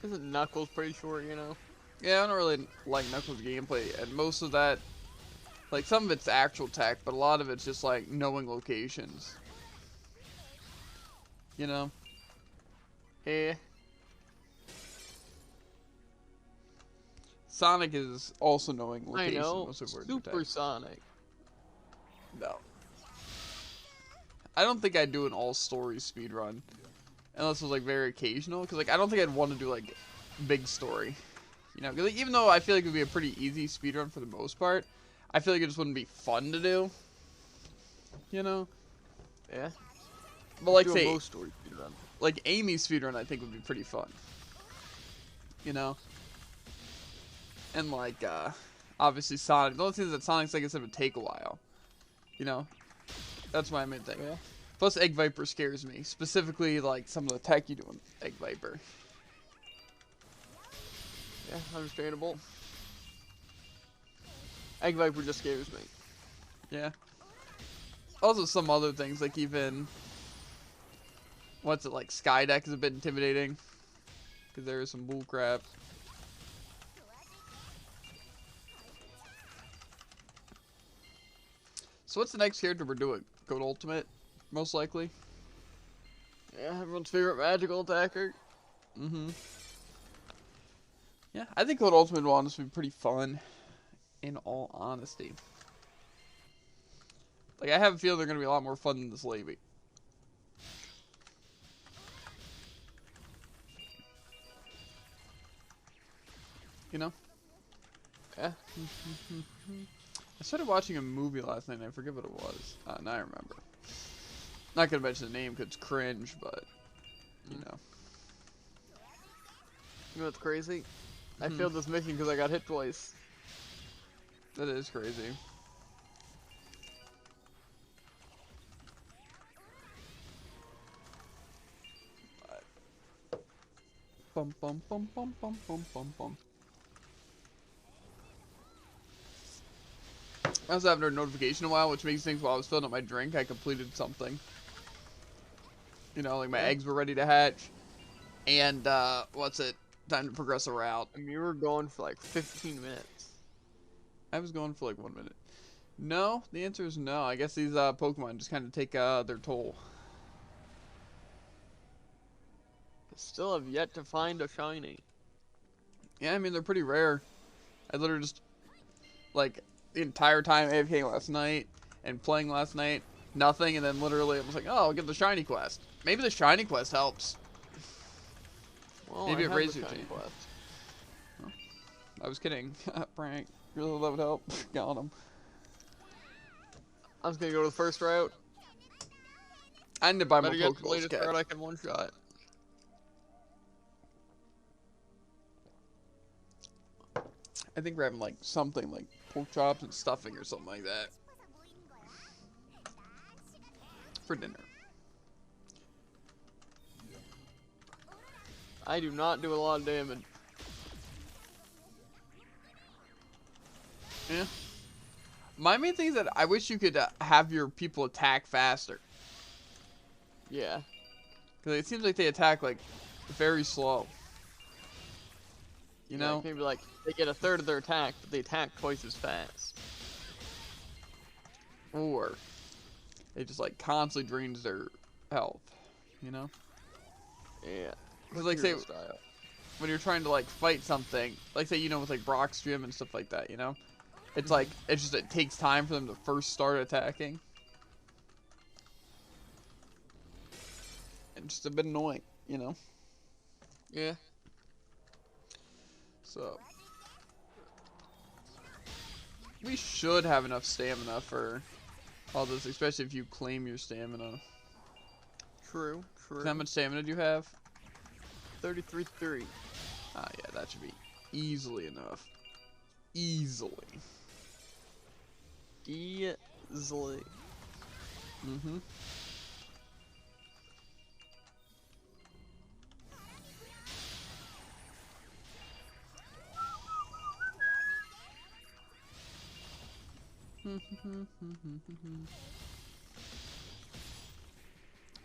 Isn't Knuckles pretty short, you know? Yeah, I don't really like Knuckles' gameplay, and most of that, like, some of it's actual tech, but a lot of it's just, like, knowing locations. You know? Yeah. Sonic is also knowing I locations. know. Most of words are Super tech. Sonic. No. I don't think I'd do an all-story speedrun. Unless it was, like, very occasional. Because, like, I don't think I'd want to do, like, big story. You know? 'Cause, like, even though I feel like it would be a pretty easy speedrun for the most part, I feel like it just wouldn't be fun to do. You know? Yeah. But, like, do say, a most story speedrun. like, Amy's speedrun I think would be pretty fun. You know? And, like, obviously Sonic. The only thing is that Sonic's, like I said, would take a while. You know? That's my main thing. Yeah. Plus, Egg Viper scares me. Specifically, like, some of the tech you do in Egg Viper. Yeah, understandable. Egg Viper just scares me. Yeah. Also, some other things, like even... What's it, like, Skydeck is a bit intimidating. Because there is some bullcrap. So what's the next character we're doing? Code Ultimate? Most likely? Yeah, everyone's favorite magical attacker. Mm-hmm. Yeah, I think Code Ultimate will honestly be pretty fun. In all honesty. Like, I have a feeling they're going to be a lot more fun than this Levy. You know? Yeah. I started watching a movie last night and I forget what it was. Now I remember. Not going to mention the name because it's cringe, but, you know. You know what's crazy? I failed this mission because I got hit twice. That is crazy. Bum bum bum bum bum bum bum bum. I also haven't heard a notification in a while, which makes things while I was filling up my drink, I completed something. You know, like my eggs were ready to hatch. And, time to progress a route. I mean, you were going for like 15 minutes. I was going for like 1 minute. No, the answer is no. I guess these Pokemon just kind of take their toll. Still have yet to find a shiny. Yeah, I mean, they're pretty rare. I literally just, like, the entire time AFK last night and playing last night, nothing, and then literally I was like, oh, I'll get the shiny quest. Maybe the shiny quest helps. Well, Maybe it raises your your shiny team. quest. Oh, I was kidding. Prank. Really, that would help. Got him. I was gonna go to the first route. I need to buy more Better get the Pokeballs, latest cat. route I can one-shot. I think we're having, like, something like pork chops and stuffing or something like that. For dinner. I do not do a lot of damage. Yeah. My main thing is that I wish you could have your people attack faster. Yeah. Because it seems like they attack, like, very slow. You know? Like maybe like they get a third of their attack, but they attack twice as fast. Or it just, like, constantly drains their health. You know? Yeah. Because, like, say, when you're trying to, like, fight something, like, say, you know, with, like, Brock's gym and stuff like that, you know? It's like, it takes time for them to first start attacking. And just a bit annoying, you know? Yeah. So. We should have enough stamina for all this, especially if you claim your stamina. True, true. How much stamina do you have? 33.3. Ah, yeah, that should be easily enough. Easily. Easily. Mm-hmm.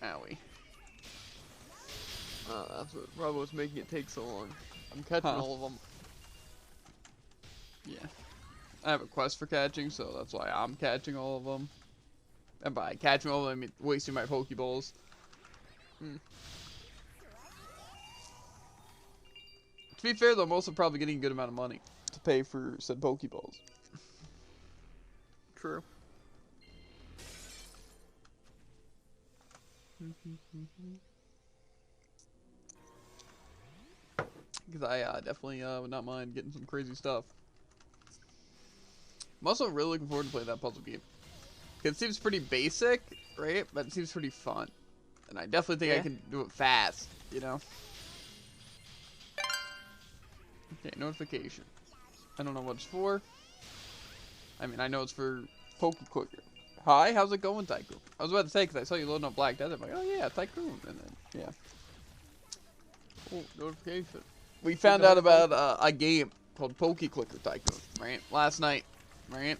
Owie. That's what probably was making it take so long. I'm catching all of them. Yeah. I have a quest for catching, so that's why I'm catching all of them. And by catching all of them, I mean wasting my Pokeballs. To be fair, though, I'm also probably getting a good amount of money to pay for said Pokeballs. True. Because I definitely would not mind getting some crazy stuff. I'm also really looking forward to playing that puzzle game. It seems pretty basic, right? But it seems pretty fun. And I definitely think I can do it fast, you know? Okay, notification. I don't know what it's for. I mean, I know it's for Pokeclicker. Hi, how's it going, Tycoon? I was about to say, because I saw you loading up Black Desert. I'm like, oh yeah, Tycoon. And then, yeah. Oh, notification. We found out about a game called Pokeclicker Tycoon, right? Last night, right?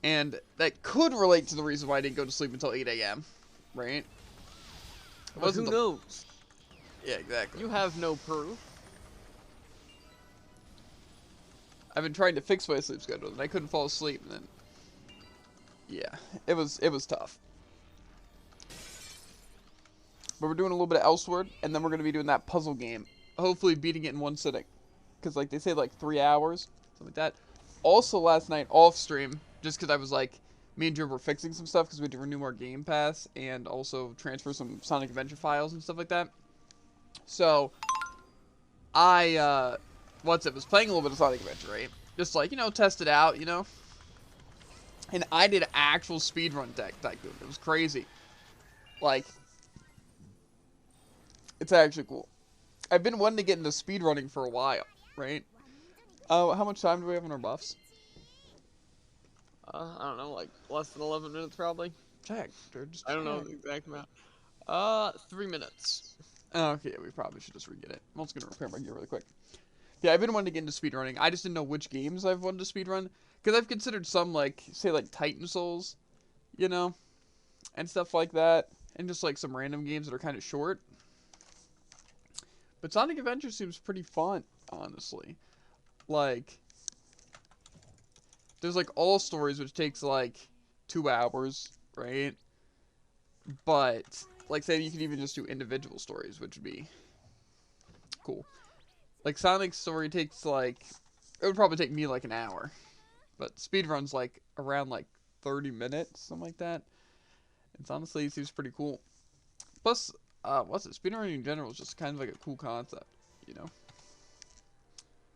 And that could relate to the reason why I didn't go to sleep until 8 a.m., right? But who knows? Yeah, exactly. You have no proof. I've been trying to fix my sleep schedule, and I couldn't fall asleep, and then... Yeah, it was tough. But we're doing a little bit of Elsword, and then we're going to be doing that puzzle game. Hopefully beating it in one sitting. Because, like, they say, like, 3 hours, something like that. Also, last night, off stream, just because I was, like, me and Jim were fixing some stuff, because we had to renew our Game Pass, and also transfer some Sonic Adventure files and stuff like that. So, I, was playing a little bit of Sonic Adventure, right? Just, like, you know, test it out, you know? And I did actual speedrun Tycoon. It was crazy. Like... It's actually cool. I've been wanting to get into speedrunning for a while, right? How much time do we have on our buffs? I don't know, like less than 11 minutes probably. Check, dude. Just I don't know the exact amount. 3 minutes. Okay, we probably should just re-get it. I'm also gonna repair my gear really quick. Yeah, I've been wanting to get into speedrunning. I just didn't know which games I've wanted to speedrun. Because I've considered some, like, say, like, Titan Souls, you know? And stuff like that. And just, like, some random games that are kind of short. But Sonic Adventure seems pretty fun, honestly. Like, there's, like, all stories, which takes, like, 2 hours, right? But, like, say you can even just do individual stories, which would be cool. Like, Sonic's story takes, like, it would probably take me, like, an hour. But speedrun's, like, around, like, 30 minutes, something like that. It's honestly, it seems pretty cool. Plus, what's it? Speedrunning in general is just kind of like a cool concept, you know?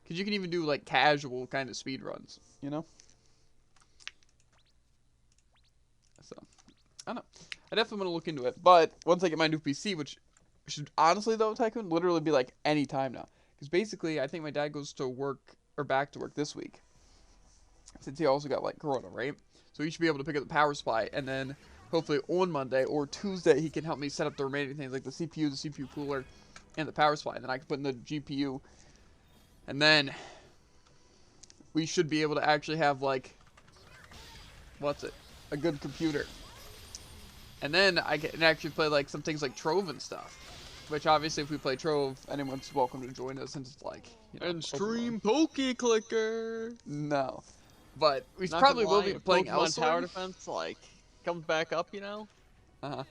Because you can even do, like, casual kind of speedruns, you know? So, I don't know. I definitely want to look into it. But once I get my new PC, which should honestly, though, Tycoon, literally be, like, any time now. Because basically, I think my dad goes to work, or back to work this week. Since he also got, like, Corona, right? So he should be able to pick up the power supply, and then hopefully on Monday or Tuesday, he can help me set up the remaining things, like the CPU cooler, and the power supply. And then I can put in the GPU. And then we should be able to actually have, like, what's it? A good computer. And then I can actually play, like, some things like Trove and stuff. Which, obviously, if we play Trove, anyone's welcome to join us, since it's, like, you know, And stream Poke Clicker. No. But we Not probably gonna will lie, be if playing Pokemon Tower elsewhere. Defense, like, comes back up, you know? Uh-huh.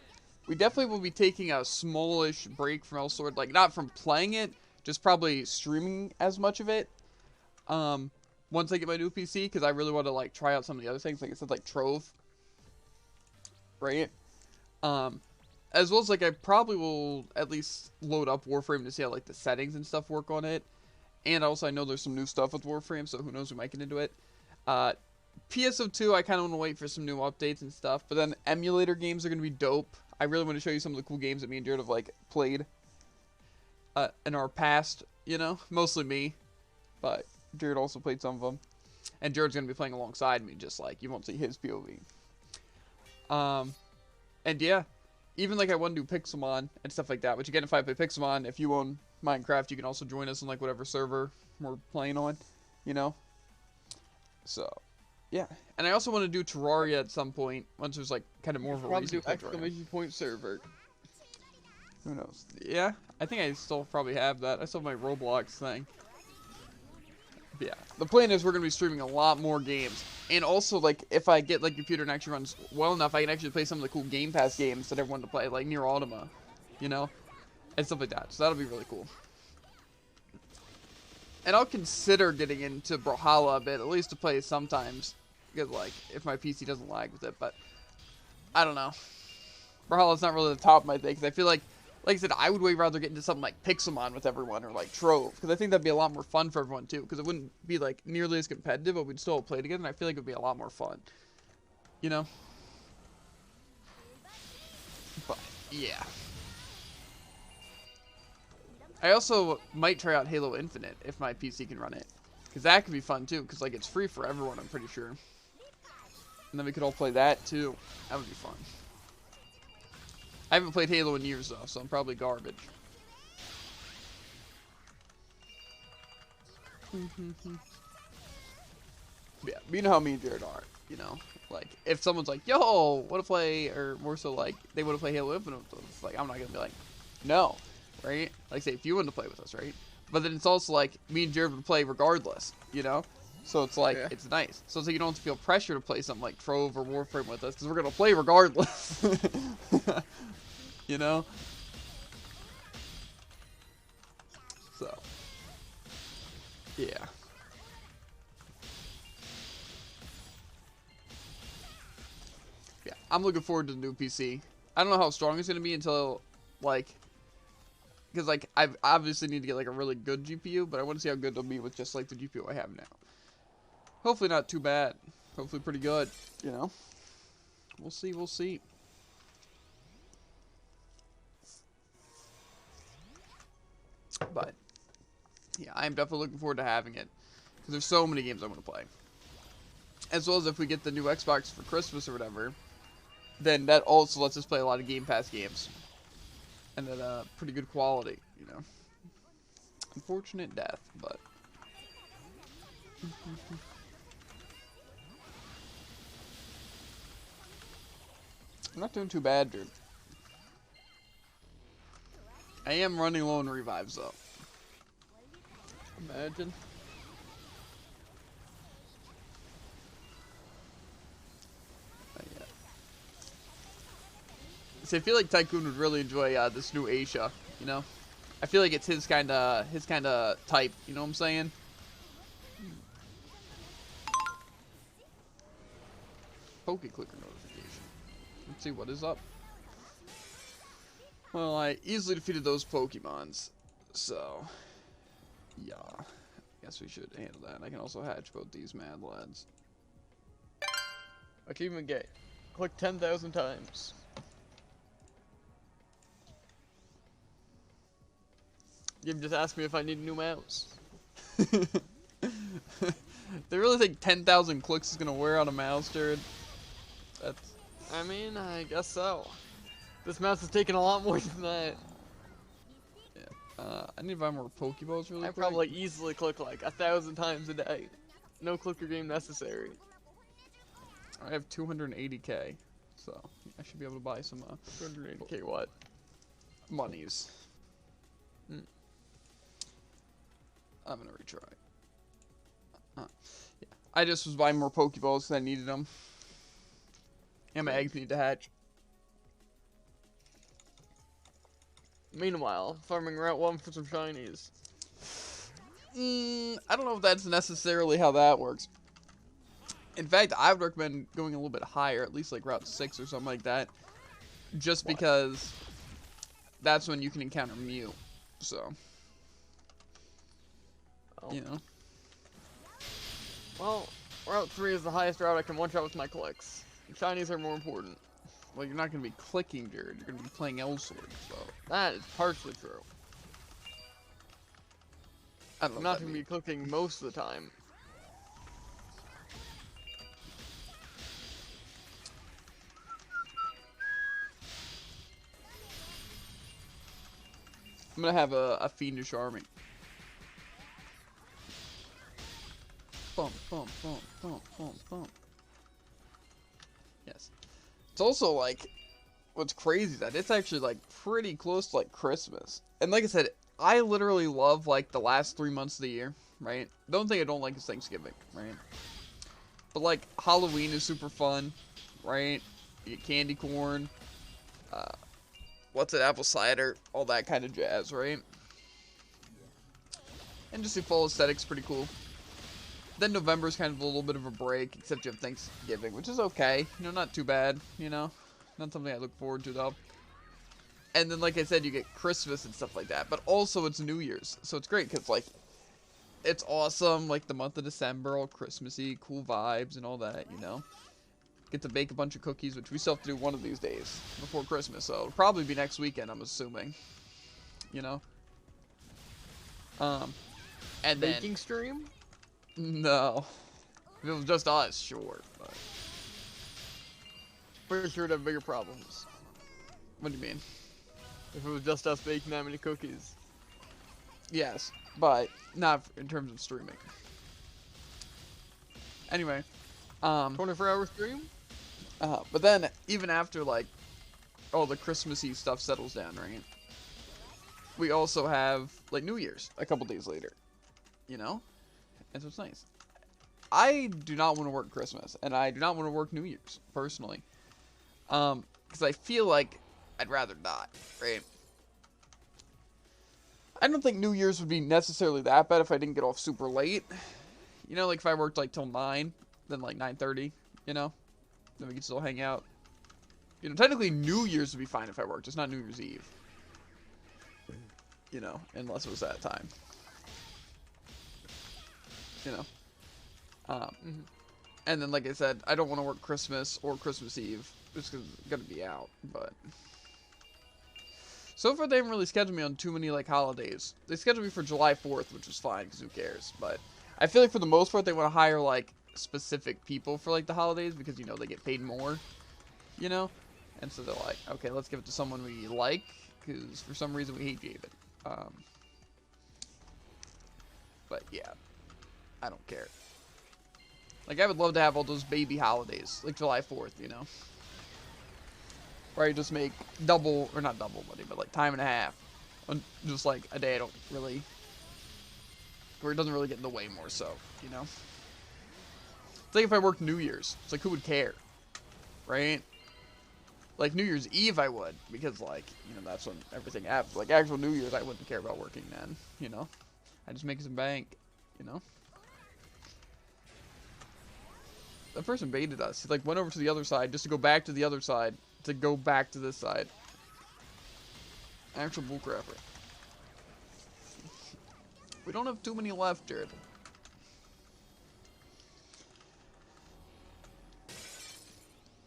We definitely will be taking a smallish break from Elsword. Like, not from playing it, just probably streaming as much of it. Once I get my new PC, because I really want to, like, try out some of the other things. Like I said, like, Trove. Right? As well as, like, I probably will at least load up Warframe to see how, like, the settings and stuff work on it. And also, I know there's some new stuff with Warframe, so who knows, we might get into it. PSO2, I kind of want to wait for some new updates and stuff. But then emulator games are going to be dope. I really want to show you some of the cool games that me and Jared have, like, played in our past, you know? Mostly me. But Jared also played some of them. And Jared's going to be playing alongside me, just like, you won't see his POV. And yeah, even, like, I want to do Pixelmon and stuff like that. Which, again, if I play Pixelmon, if you own Minecraft, you can also join us on, like, whatever server we're playing on, you know? So, yeah. And I also want to do Terraria at some point, once there's, like, kind of more of a Probably reason do to play Terraria. exclamation point server. Who knows? Yeah, I think I still probably have that. I still have my Roblox thing. But yeah, the plan is we're going to be streaming a lot more games. And also, like, if I get, like, a computer and actually runs well enough, I can actually play some of the cool Game Pass games that everyone to play, like Nier Automata, you know? And stuff like that. So that'll be really cool. And I'll consider getting into Brawlhalla a bit, at least to play sometimes. Because, like, if my PC doesn't lag with it. But, I don't know. Brawlhalla's not really the top of my thing. Because I feel like I said, I would way rather get into something like Pixelmon with everyone. Or, like, Trove. Because I think that'd be a lot more fun for everyone, too. Because it wouldn't be, like, nearly as competitive. But we'd still play together. And I feel like it'd be a lot more fun. You know? But, yeah. I also might try out Halo Infinite if my PC can run it. Because that could be fun too, because like it's free for everyone, I'm pretty sure. And then we could all play that too. That would be fun. I haven't played Halo in years though, so I'm probably garbage. Yeah, you know how me and Jared are, you know? Like, if someone's like, yo, wanna play, or more so like, they wanna play Halo Infinite, it's like, I'm not gonna be like, no. Right? Like, say, if you want to play with us, right? But then it's also like, me and Jared would play regardless, you know? So it's like, Yeah. it's nice. So it's like you don't have to feel pressure to play something like Trove or Warframe with us, because we're going to play regardless. You know? So. Yeah. Yeah, I'm looking forward to the new PC. I don't know how strong it's going to be until, like... Because, like, I obviously need to get, like, a really good GPU, but I want to see how good it'll be with just, like, the GPU I have now. Hopefully not too bad. Hopefully pretty good, you know? We'll see, we'll see. But, yeah, I am definitely looking forward to having it. Because there's so many games I want to play. As well as if we get the new Xbox for Christmas or whatever, then that also lets us play a lot of Game Pass games. And at pretty good quality, you know. Unfortunate death, but I'm not doing too bad, dude. I am running low on revives, though. Imagine. Yeah. See, I feel like Tycoon would really enjoy this new Aisha, you know? I feel like it's his kind of type, you know what I'm saying? Poke clicker notification. Let's see what is up. Well, I easily defeated those Pokemons, so yeah, I guess we should handle that. I can also hatch both these mad lads. Achievement gate. Click 10,000 times. You just asked me if I need a new mouse. They really think 10,000 clicks is gonna wear out a mouse, dude? That's... I mean, I guess so. This mouse is taking a lot more than that. Yeah. I need to buy more Pokeballs really quick. I probably easily click like 1,000 times a day. No clicker game necessary. I have 280k, so I should be able to buy some 280k what? Monies. I'm gonna retry. Yeah. I just was buying more Pokeballs because I needed them. And my eggs need to hatch. Meanwhile, farming Route 1 for some shinies. I don't know if that's necessarily how that works. In fact, I would recommend going a little bit higher, at least like Route 6 or something like that. Just because that's when you can encounter Mew. So, you know. Well, Route 3 is the highest route I can one-shot with my clicks. Shinies are more important. Well, you're not going to be clicking, Jared. You're going to be playing L-Sword, so. That is partially true. I don't know I'm not going to be clicking most of the time. I'm going to have a fiendish army. Bump, bump, bump, bump, bump, bump. Yes. It's also like, what's crazy is that it's actually like pretty close to like Christmas. And like I said, I literally love like the last 3 months of the year, right? The only thing I don't like is Thanksgiving, right? But like Halloween is super fun, right? You get candy corn, what's it, apple cider, all that kind of jazz, right? And just the fall aesthetic's pretty cool. Then November's kind of a little bit of a break, except you have Thanksgiving, which is okay. You know, not too bad, you know? Not something I look forward to, though. And then, like I said, you get Christmas and stuff like that. But also, it's New Year's. So it's great, because, like, it's awesome. Like, the month of December, all Christmassy, cool vibes and all that, you know? Get to bake a bunch of cookies, which we still have to do one of these days before Christmas. So it'll probably be next weekend, I'm assuming. You know? And then... Baking stream? No. If it was just us, sure. But... Pretty sure it'd have bigger problems. What do you mean? If it was just us baking that many cookies. Yes, but not in terms of streaming. Anyway. 24-hour stream? But then, even after, like, all the Christmassy stuff settles down, right? We also have, like, New Year's a couple days later. You know? And so it's nice. I do not want to work Christmas, and I do not want to work New Year's, personally. Because I feel like I'd rather not, right? I don't think New Year's would be necessarily that bad if I didn't get off super late. You know, like if I worked like till 9, then like 9:30, you know? Then we could still hang out. You know, technically New Year's would be fine if I worked, it's not New Year's Eve. You know, unless it was that time. You know? And then, like I said, I don't want to work Christmas or Christmas Eve, just because I'm going to be out, but... So far, they haven't really scheduled me on too many, like, holidays. They scheduled me for July 4th, which is fine, because who cares, but... I feel like for the most part, they want to hire, like, specific people for, like, the holidays, because, you know, they get paid more, you know? And so they're like, okay, let's give it to someone we like, because for some reason we hate Javen. But, yeah. I don't care. Like, I would love to have all those baby holidays, like July 4th, you know? Where I just make double, or not double money, but like time and a half. On just like a day I don't really, where it doesn't really get in the way more so, you know? It's like if I worked New Year's. It's like, who would care? Right? Like, New Year's Eve I would, because, like, you know, that's when everything happens. Like, actual New Year's, I wouldn't care about working then, you know? I just make some bank, you know? That person baited us. He, like, went over to the other side just to go back to the other side, to go back to this side. Actual bullcrapper. We don't have too many left, Jared.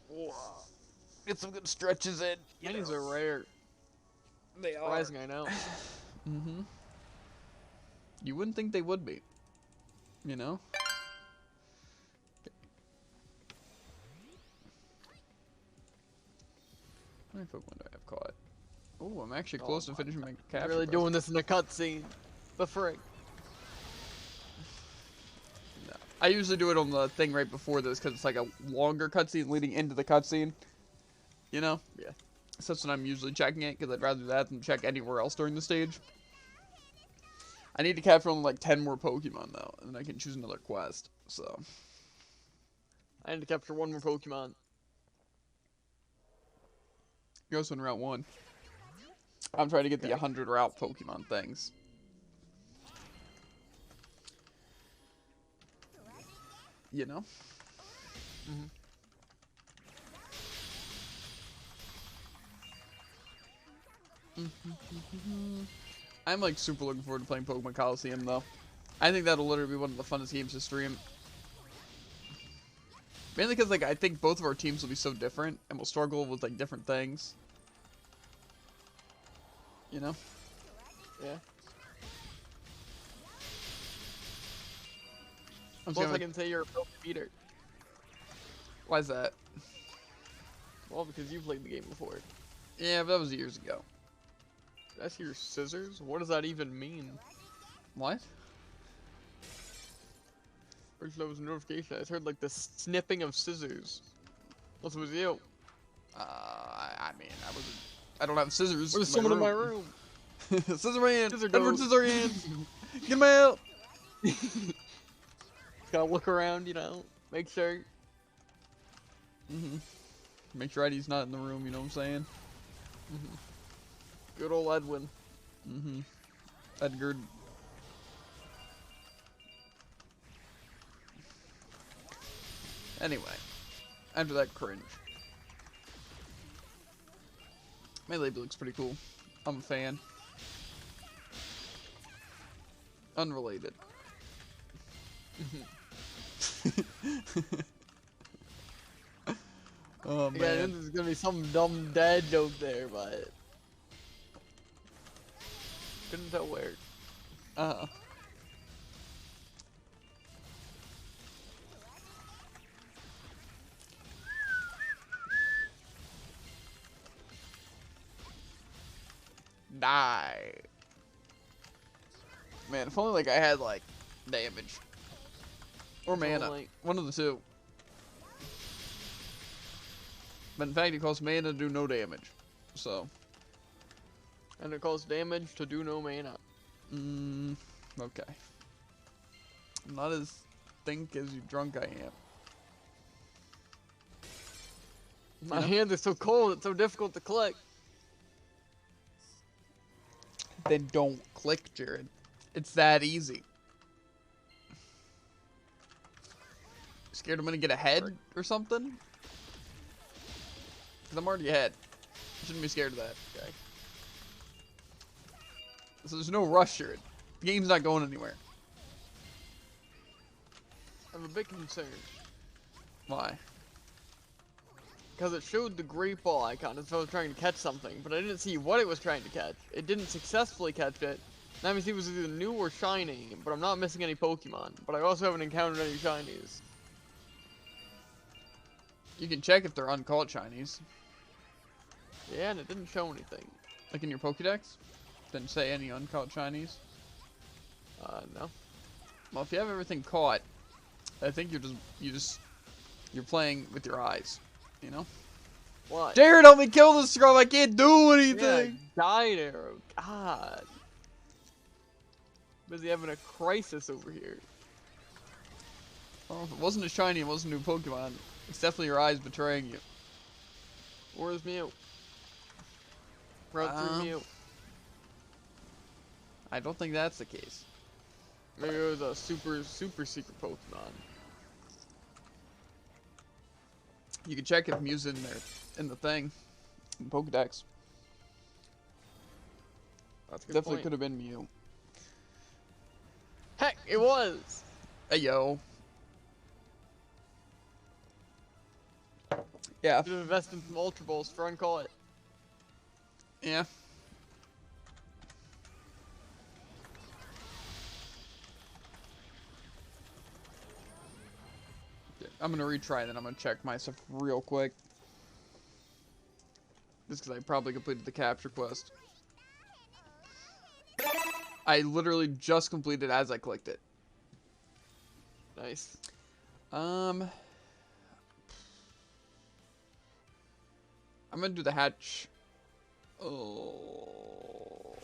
Whoa. Get some good stretches in. Minis are rare. They are. Surprising, I know. Mm-hmm. You wouldn't think they would be. You know? How many Pokemon do I have caught? Oh, I'm actually close to finishing my capture. Really quest. doing this in a cutscene. The frick. No. I usually do it on the thing right before this because it's like a longer cutscene leading into the cutscene. You know? Yeah. So that's when I'm usually checking it because I'd rather do that than check anywhere else during the stage. I need to capture only like 10 more Pokemon though, and then I can choose another quest. So. I need to capture one more Pokemon. You're also in Route 1. I'm trying to get the 100 route Pokemon things. You know? Mm-hmm. I'm like super looking forward to playing Pokemon Coliseum though. I think that'll literally be one of the funnest games to stream. Mainly because like I think both of our teams will be so different and we'll struggle with like different things. You know? Yeah. Plus I can say you're a pro beater. Why is that? Well, because you played the game before. Yeah, but that was years ago. That's your scissors? What does that even mean? What? First there was a notification. I heard like the snipping of scissors. What was you? I mean, I don't have scissors. There's someone in my room. Scissor man! Scissor Edward goat. Scissorhands! Get him out! Gotta look around, you know, make sure. Mm-hmm. Make sure Eddie's not in the room, you know what I'm saying? Mm-hmm. Good old Edwin. Mm-hmm. Edgar. Anyway, after that cringe. My label looks pretty cool. I'm a fan. Unrelated. Oh man. Yeah, this is gonna be some dumb dad joke there, but couldn't tell where. Uh-huh. Die. Man, if only like I had like damage. Or mana. Like, One of the two. But in fact it costs mana to do no damage. So. and it costs damage to do no mana. Okay. I'm not as think as you drunk I am. My hands are so cold, it's so difficult to click. Then don't click, Jared. It's that easy. Scared I'm gonna get ahead or something? Cause I'm already ahead. Shouldn't be scared of that. Okay. So there's no rush, Jared. The game's not going anywhere. I'm a bit concerned. Why? Because it showed the great ball icon as if I was trying to catch something, but I didn't see what it was trying to catch. It didn't successfully catch it. That means it was either new or shiny, but I'm not missing any Pokemon. But I also haven't encountered any shinies. You can check if they're uncaught shinies. Yeah, and it didn't show anything. Like in your Pokédex? Didn't say any uncaught shinies? No. Well, if you have everything caught, I think you're playing with your eyes, you know? What? Jared, help me kill this scrub. I can't do anything. Yeah, died arrow. God. Busy having a crisis over here. Well, if it wasn't a shiny, it wasn't a new Pokemon. It's definitely your eyes betraying you. Where's Mew? Run through Mew. I don't think that's the case. Maybe it was a super secret Pokemon. You can check if Mew's in there, in the thing, in Pokedex. That's a good Definitely point. could have been Mew. Heck, it was! Hey, yo. Yeah. Should have invested in some Ultra Balls for uncall it. Yeah. I'm gonna retry, then I'm gonna check my stuff real quick. Just because I probably completed the capture quest. I literally just completed as I clicked it. Nice. I'm gonna do the hatch. Oh.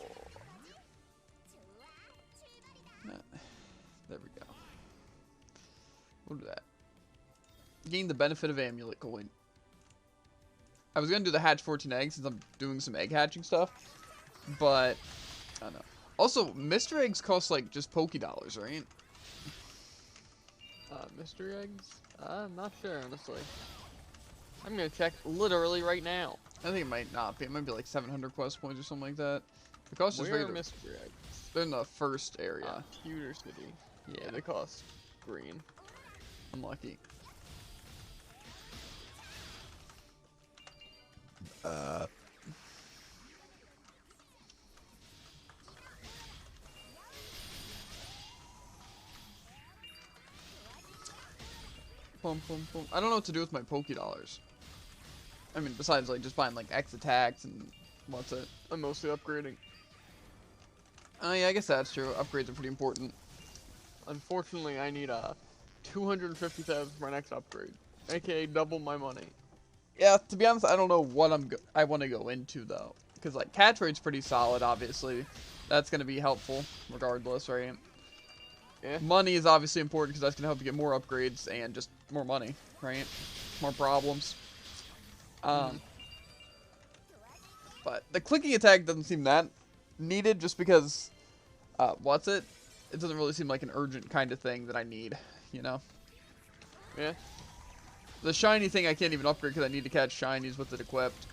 There we go. We'll do that. Gain the benefit of amulet coin. I was gonna do the hatch 14 eggs since I'm doing some egg hatching stuff, but I don't know. Also, Mr. Eggs cost like just $Poké, right? Mystery eggs? I'm not sure, honestly. I'm gonna check literally right now. I think it might not be. It might be like 700 quest points or something like that. The cost is Where are regular. mystery eggs? They're in the first area. Pewter City. Yeah. They cost green. Unlucky. Boom, boom, boom. I don't know what to do with my $Poké. I mean, besides like just buying like X attacks and what's it? I'm mostly upgrading. Oh yeah, I guess that's true. Upgrades are pretty important. Unfortunately, I need 250,000 for my next upgrade, aka double my money. Yeah, to be honest, I don't know what I want to go into though, because like catch rate's pretty solid. Obviously, that's gonna be helpful regardless, right? Yeah. Money is obviously important because that's gonna help you get more upgrades and just more money, right? More problems. But the clicking attack doesn't seem that needed just because, what's it? It doesn't really seem like an urgent kind of thing that I need, you know? Yeah. The shiny thing I can't even upgrade because I need to catch shinies with it equipped.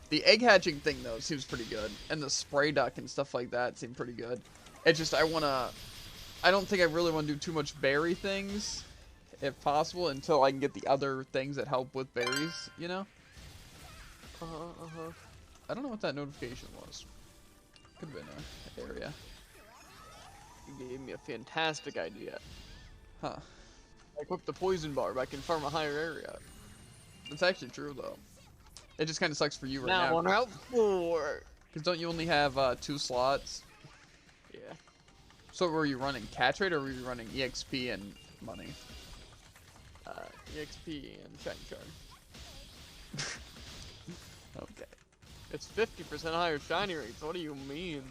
The egg hatching thing though seems pretty good, and the spray duck and stuff like that seem pretty good. It's just I don't think I really want to do too much berry things, if possible, until I can get the other things that help with berries, you know? I don't know what that notification was. Could have been an area. You gave me a fantastic idea. Huh. I equipped the poison barb, I can farm a higher area. That's actually true, though. It just kind of sucks for you right Now now. on Route 4. Because don't you only have 2 slots? Yeah. So were you running catch rate or were you running EXP and money? EXP and shiny charm. Okay. It's 50% higher shiny rates. What do you mean?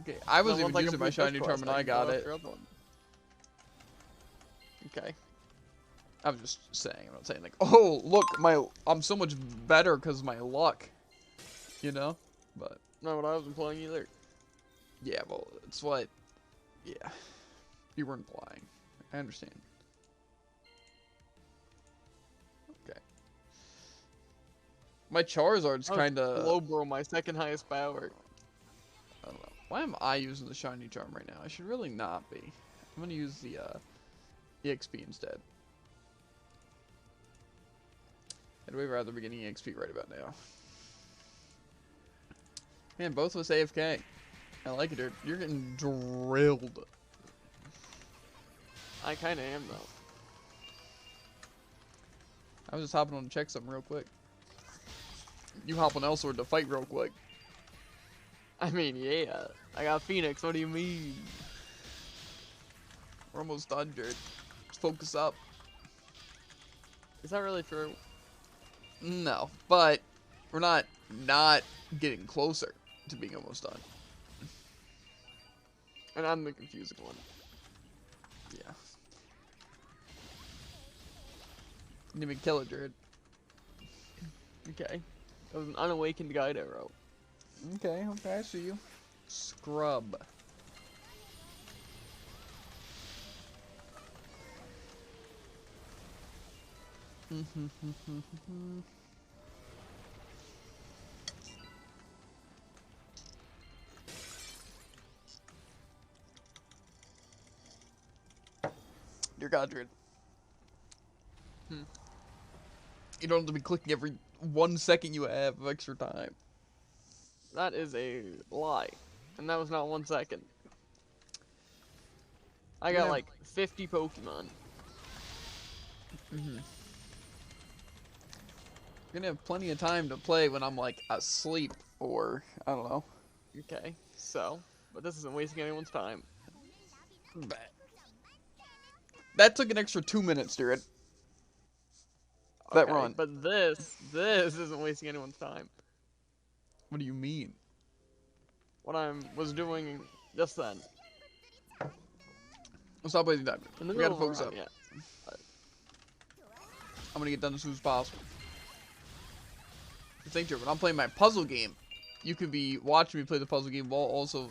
Okay. I was even using my shiny charm when I got it. Okay. I was just saying. I'm not saying like, oh, look, I'm so much better because of my luck. You know? But Not what I wasn't playing either. yeah, well, it's what. Yeah. You weren't flying. I understand. Okay. My Charizard's kind of. Slowbro, my second highest power. I don't know. Why am I using the shiny charm right now? I should really not be. I'm gonna use the EXP instead. I'd way rather be getting EXP right about now. Man, both of us AFK. I like it, dude. You're getting drilled. I kinda am though. I was just hopping on to check something real quick. You hop on Elsword to fight real quick. I mean, yeah. I got Phoenix, what do you mean? We're almost done, Jared. Let's focus up. Is that really true? No, but we're not getting closer to being almost done. And I'm the confusing one. Yeah. Didn't even kill it, Jared. Okay. That was an unawakened guide arrow. Okay, I see you. Scrub. Dear God, Jared. You don't have to be clicking every 1 second you have of extra time. That is a lie. And that was not 1 second. I got like 50 Pokemon. You're gonna have plenty of time to play when I'm like asleep or I don't know. Okay, so, but this isn't wasting anyone's time. That took an extra 2 minutes, Jared. That Okay, run. But this isn't wasting anyone's time. What do you mean? What I was doing just then. Well, stop wasting time. In the We gotta middle of focus a up. run, yeah. I'm gonna get done as soon as possible. Think, Jared, when I'm playing my puzzle game, you could be watching me play the puzzle game while also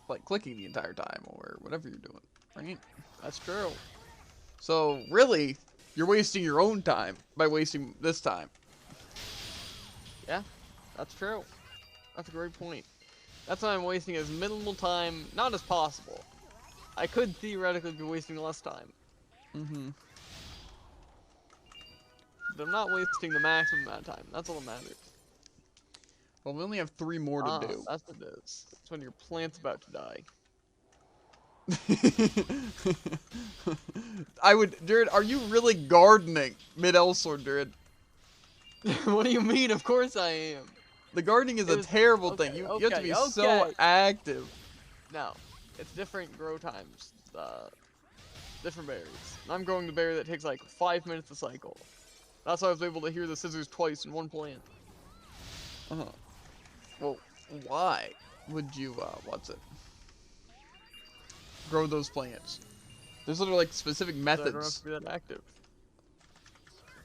like clicking the entire time or whatever you're doing, right? That's true. So really, you're wasting your own time by wasting this time. Yeah, that's true. That's a great point. That's why I'm wasting as minimal time, not as possible. I could theoretically be wasting less time. But I'm not wasting the maximum amount of time. That's all that matters. Well, we only have 3 more to do. That's what it is. It's when your plant's about to die. Jared, are you really gardening mid-Elsword, Jared? What do you mean? Of course I am. The gardening is a terrible thing. You have to be so active. No, it's different grow times. Different berries. And I'm growing the berry that takes like 5 minutes to cycle. That's why I was able to hear the scissors twice in one plant. Well, why would you, grow those plants? There's literally like specific methods. So I don't have to be that active.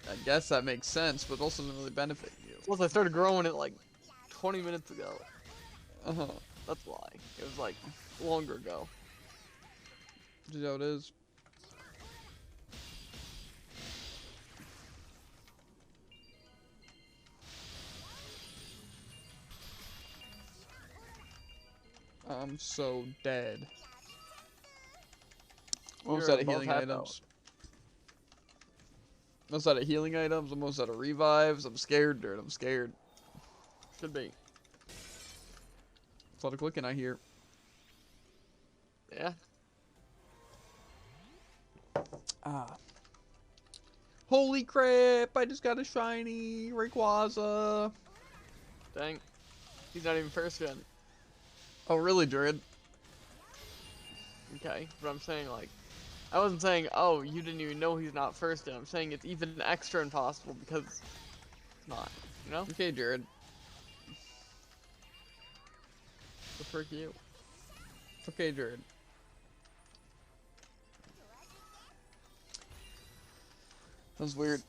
I guess that makes sense, but also doesn't really benefit you. Plus, I started growing it like 20 minutes ago. Uh-huh. That's why. It was like longer ago. You know how it is. I'm so dead. Almost out of healing items. Almost out of healing items. Almost out of revives. I'm scared, dude. I'm scared. Should be. It's a lot of clicking I hear. Yeah. Holy crap! I just got a shiny Rayquaza. Dang. He's not even first gen. Oh, really, Jared? Okay, but I'm saying like, I wasn't saying, oh, you didn't even know he's not first gen. I'm saying it's even extra impossible because it's not, you know? Okay, Jared. The frick you. It's okay, Jared. That was weird.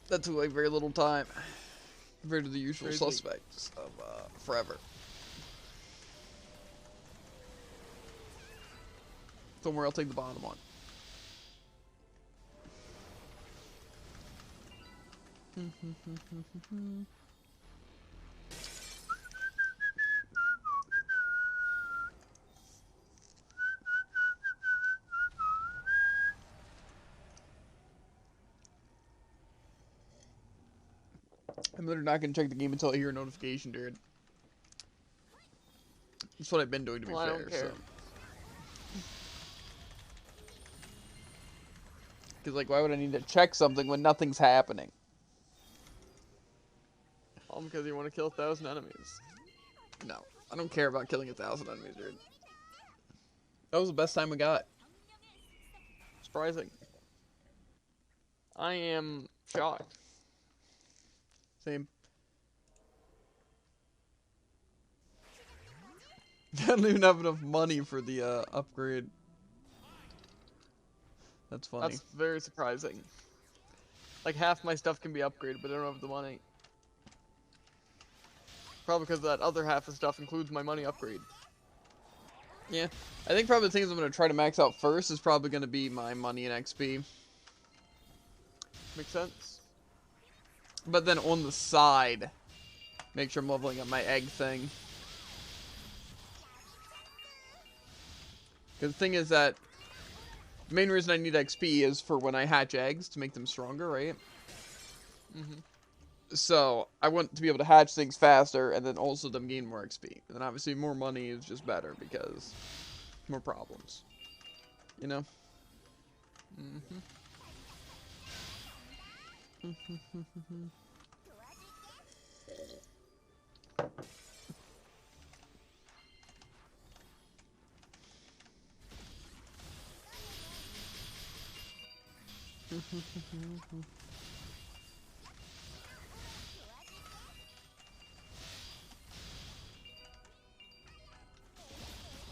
That took like very little time compared to the usual suspects of forever. Don't worry, I'll take the bottom one. I'm literally not gonna check the game until I hear a notification, dude. That's what I've been doing, to be fair. I don't care. Because, like, why would I need to check something when nothing's happening? All because you want to kill 1,000 enemies. No, I don't care about killing 1,000 enemies, dude. That was the best time we got. Surprising. I am shocked. Same. I don't even have enough money for the upgrade. That's funny. That's very surprising. Like, half my stuff can be upgraded, but I don't have the money. Probably because that other half of stuff includes my money upgrade. Yeah. I think probably the things I'm going to try to max out first is probably going to be my money and XP. Makes sense. But then on the side, make sure I'm leveling up my egg thing. Because the thing is that the main reason I need XP is for when I hatch eggs to make them stronger, right? Mm-hmm. So I want to be able to hatch things faster and then also them gain more XP. And then obviously more money is just better because more problems. You know? Mm-hmm.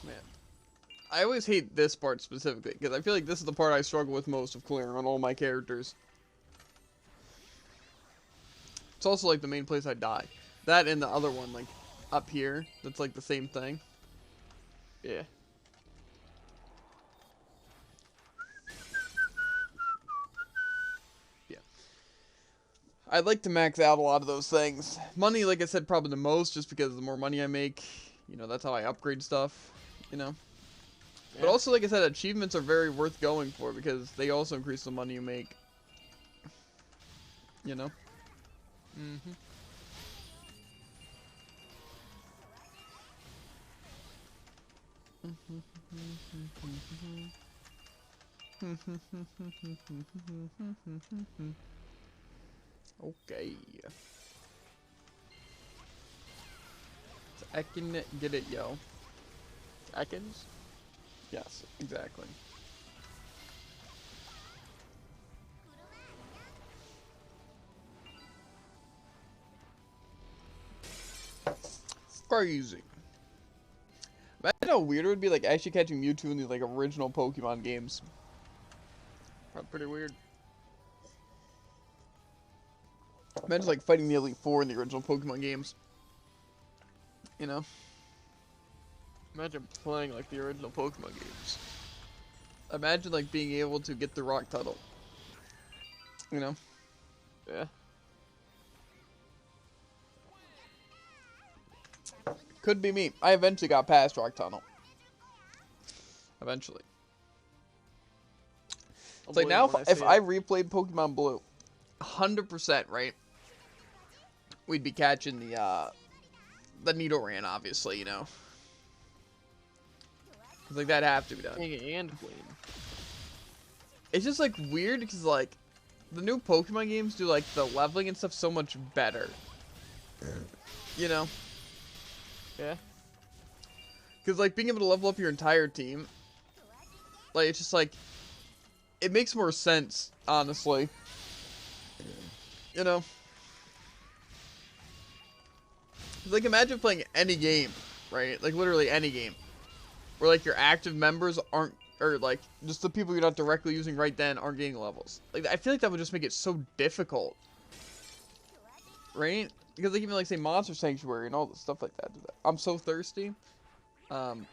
Man. I always hate this part specifically, because I feel like this is the part I struggle with most of clearing on all my characters. It's also like the main place I die. That and the other one, like, up here, that's like the same thing. Yeah. Yeah. I'd like to max out a lot of those things. Money, like I said, probably the most, just because the more money I make, you know, that's how I upgrade stuff, you know? Yeah. But also, like I said, achievements are very worth going for, because they also increase the money you make. You know? Mm-hmm. Okay. So I can get it, yo. Seconds? Yes, exactly. Crazy. Imagine how weird it would be, like, actually catching Mewtwo in the, like, original Pokemon games. Probably pretty weird. Imagine, like, fighting the Elite Four in the original Pokemon games. You know? Imagine playing like the original Pokemon games. Imagine, like, being able to get the Rock Tuttle. You know? Yeah. Could be me. I eventually got past Rock Tunnel. Eventually. It's like now, if I replayed Pokemon Blue, 100%, right? We'd be catching the Nidoran, obviously, you know. 'Cause, like, that'd have to be done. King and Queen. It's just, like, weird, because, like, the new Pokemon games do, like, the leveling and stuff so much better. You know? Yeah. Because, like, being able to level up your entire team, like, it's just, like, it makes more sense, honestly. You know? Like, imagine playing any game, right? Like, literally any game. Where, like, your active members aren't, or, like, just the people you're not directly using right then aren't getting levels. Like, I feel like that would just make it so difficult. Right? Because, like, even, like, say, Monster Sanctuary and all the stuff like that. I'm so thirsty. Drink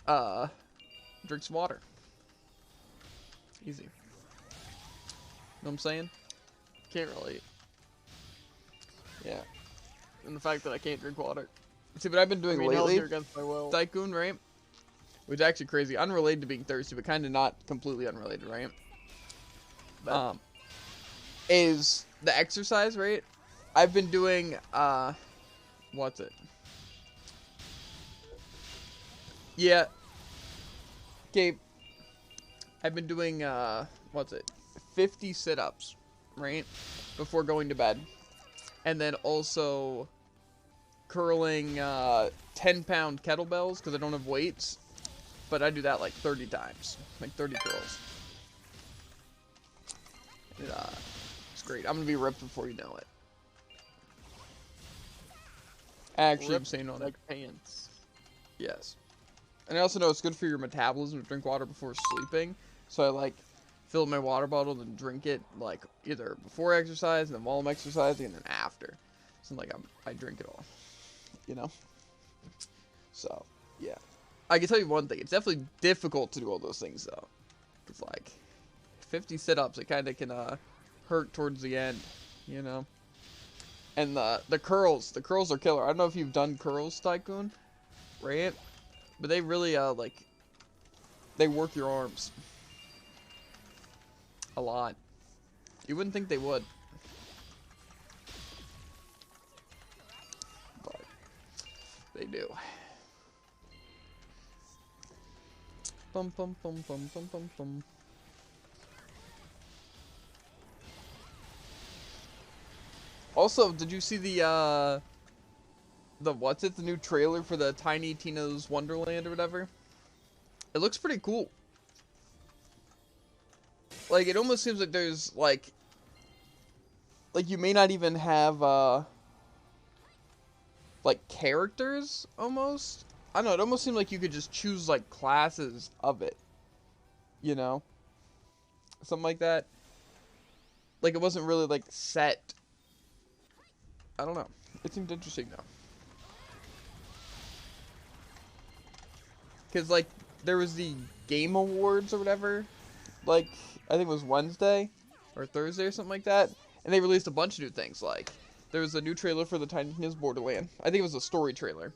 some water. Easy. Know what I'm saying? Can't relate. Yeah. And the fact that I can't drink water. See, what I've been doing lately, healthier against my will. Tycoon, right? Which is actually crazy. Unrelated to being thirsty, but kind of not completely unrelated, right? Is the exercise, right? I've been doing, what's it? Yeah. Okay. I've been doing, what's it? 50 sit-ups, right? Before going to bed. And then also curling 10-pound kettlebells because I don't have weights but I do that like 30 times, like 30 curls. It's great. I'm gonna be ripped before you know it. Actually, I'm saying on like it. pants. Yes. And I also know it's good for your metabolism to drink water before sleeping. So I like fill my water bottle and drink it like either before exercise and then while I'm exercising and then after. So like I drink it all, you know. So yeah, I can tell you one thing. It's definitely difficult to do all those things though. It's like 50 sit-ups. It kind of can hurt towards the end, you know. And the curls are killer. I don't know if you've done curls, Tycoon, right? But they really like they work your arms a lot. You wouldn't think they would, but they do. Bum bum bum bum bum bum bum. Also, did you see the what's it? The new trailer for the Tiny Tina's Wonderland or whatever? It looks pretty cool. Like, it almost seems like there's, like you may not even have, like, characters, almost? I don't know, it almost seemed like you could just choose, like, classes of it. You know? Something like that. Like, it wasn't really, like, set. I don't know. It seemed interesting, though. Because, like, there was the Game Awards or whatever. Like, I think it was Wednesday or Thursday or something like that. And they released a bunch of new things. Like, there was a new trailer for the Tiny Tina's Borderland. I think it was a story trailer.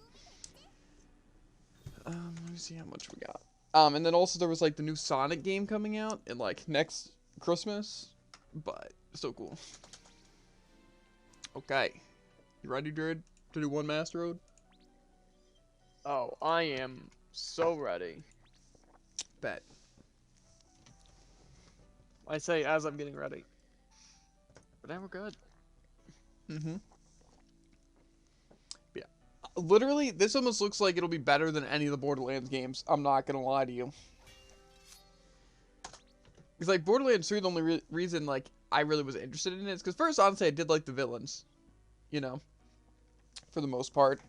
Let me see how much we got. And then also there was, like, the new Sonic game coming out in, like, next Christmas. But, so cool. Okay. You ready, Druid, to do one Master Road? Oh, I am so ready. Bet. I say as I'm getting ready. But then we're good. Mm-hmm. Yeah. Literally, this almost looks like it'll be better than any of the Borderlands games. I'm not gonna lie to you. Because, like, Borderlands 3, the only reason, like, I really was interested in it is because, first, honestly, I did like the villains. You know? For the most part.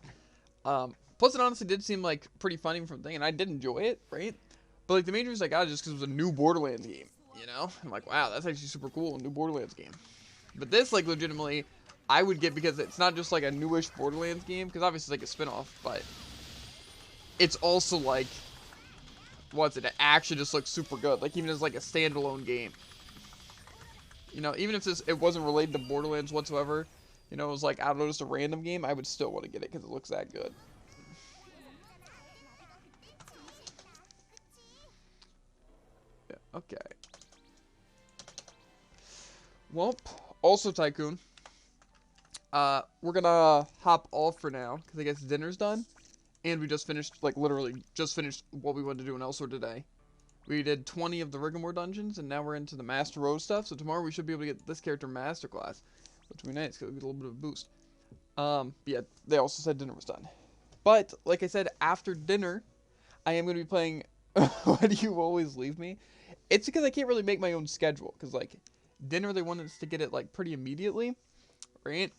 Plus, it honestly did seem, like, pretty funny from the thing, and I did enjoy it, right? But, like, the main reason I got it is just because it was a new Borderlands game. You know? I'm like, wow, that's actually super cool, a new Borderlands game. But this, like, legitimately, I would get because it's not just, like, a newish Borderlands game, because obviously it's, like, a spin-off, but it's also, like, what's it? It actually just looks super good, like, even as, like, a standalone game. You know, even if it wasn't related to Borderlands whatsoever, you know, it was, like, I don't know, just a random game, I would still want to get it, because it looks that good. Yeah, okay. Well, also, Tycoon, we're gonna hop off for now, because I guess dinner's done, and we just finished, like, literally just finished what we wanted to do in Elsewhere today. We did 20 of the Riggamore dungeons, and now we're into the Master Road stuff, so tomorrow we should be able to get this character Masterclass, which would be nice, because we get a little bit of a boost. Yeah, they also said dinner was done. But, like I said, after dinner, I am going to be playing Why Do You Always Leave Me? It's because I can't really make my own schedule, because, like, dinner, they want us to get it, like, pretty immediately, right?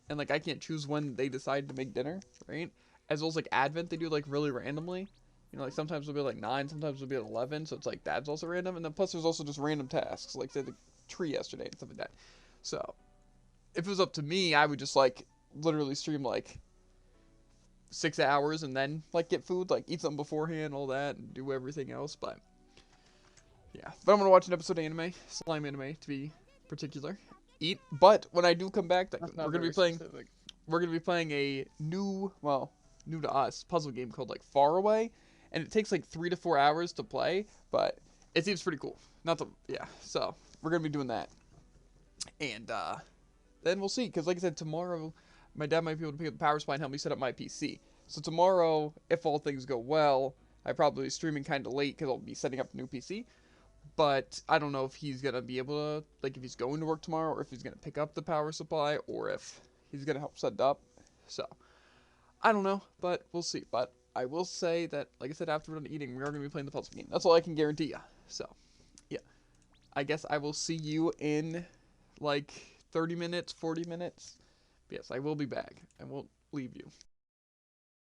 And, like, I can't choose when they decide to make dinner, right? As well as, like, Advent, they do, like, really randomly. You know, like, sometimes it'll be, like, 9, sometimes it'll be at 11, so it's, like, that's also random. And then, plus, there's also just random tasks, like, say, the tree yesterday and stuff like that. So, if it was up to me, I would just, like, literally stream, like, 6 hours and then, like, get food, like, eat something beforehand, all that, and do everything else, but yeah. But I'm gonna watch an episode of anime, slime anime, to be particular. Eat. But when I do come back, we're gonna be playing. Specific. We're gonna be playing a new, well, new to us, puzzle game called like Far Away, and it takes like 3 to 4 hours to play, but it seems pretty cool. Not the yeah. So we're gonna be doing that, and then we'll see. Cause like I said, tomorrow, my dad might be able to pick up the power supply and help me set up my PC. So tomorrow, if all things go well, I probably streaming kind of late because I'll be setting up a new PC. But I don't know if he's going to be able to, like, if he's going to work tomorrow, or if he's going to pick up the power supply, or if he's going to help set it up. So, I don't know, but we'll see. But I will say that, like I said, after we're done eating, we are going to be playing the puzzle game. That's all I can guarantee you. So, yeah. I guess I will see you in, like, 30 minutes, 40 minutes. But yes, I will be back. I won't leave you.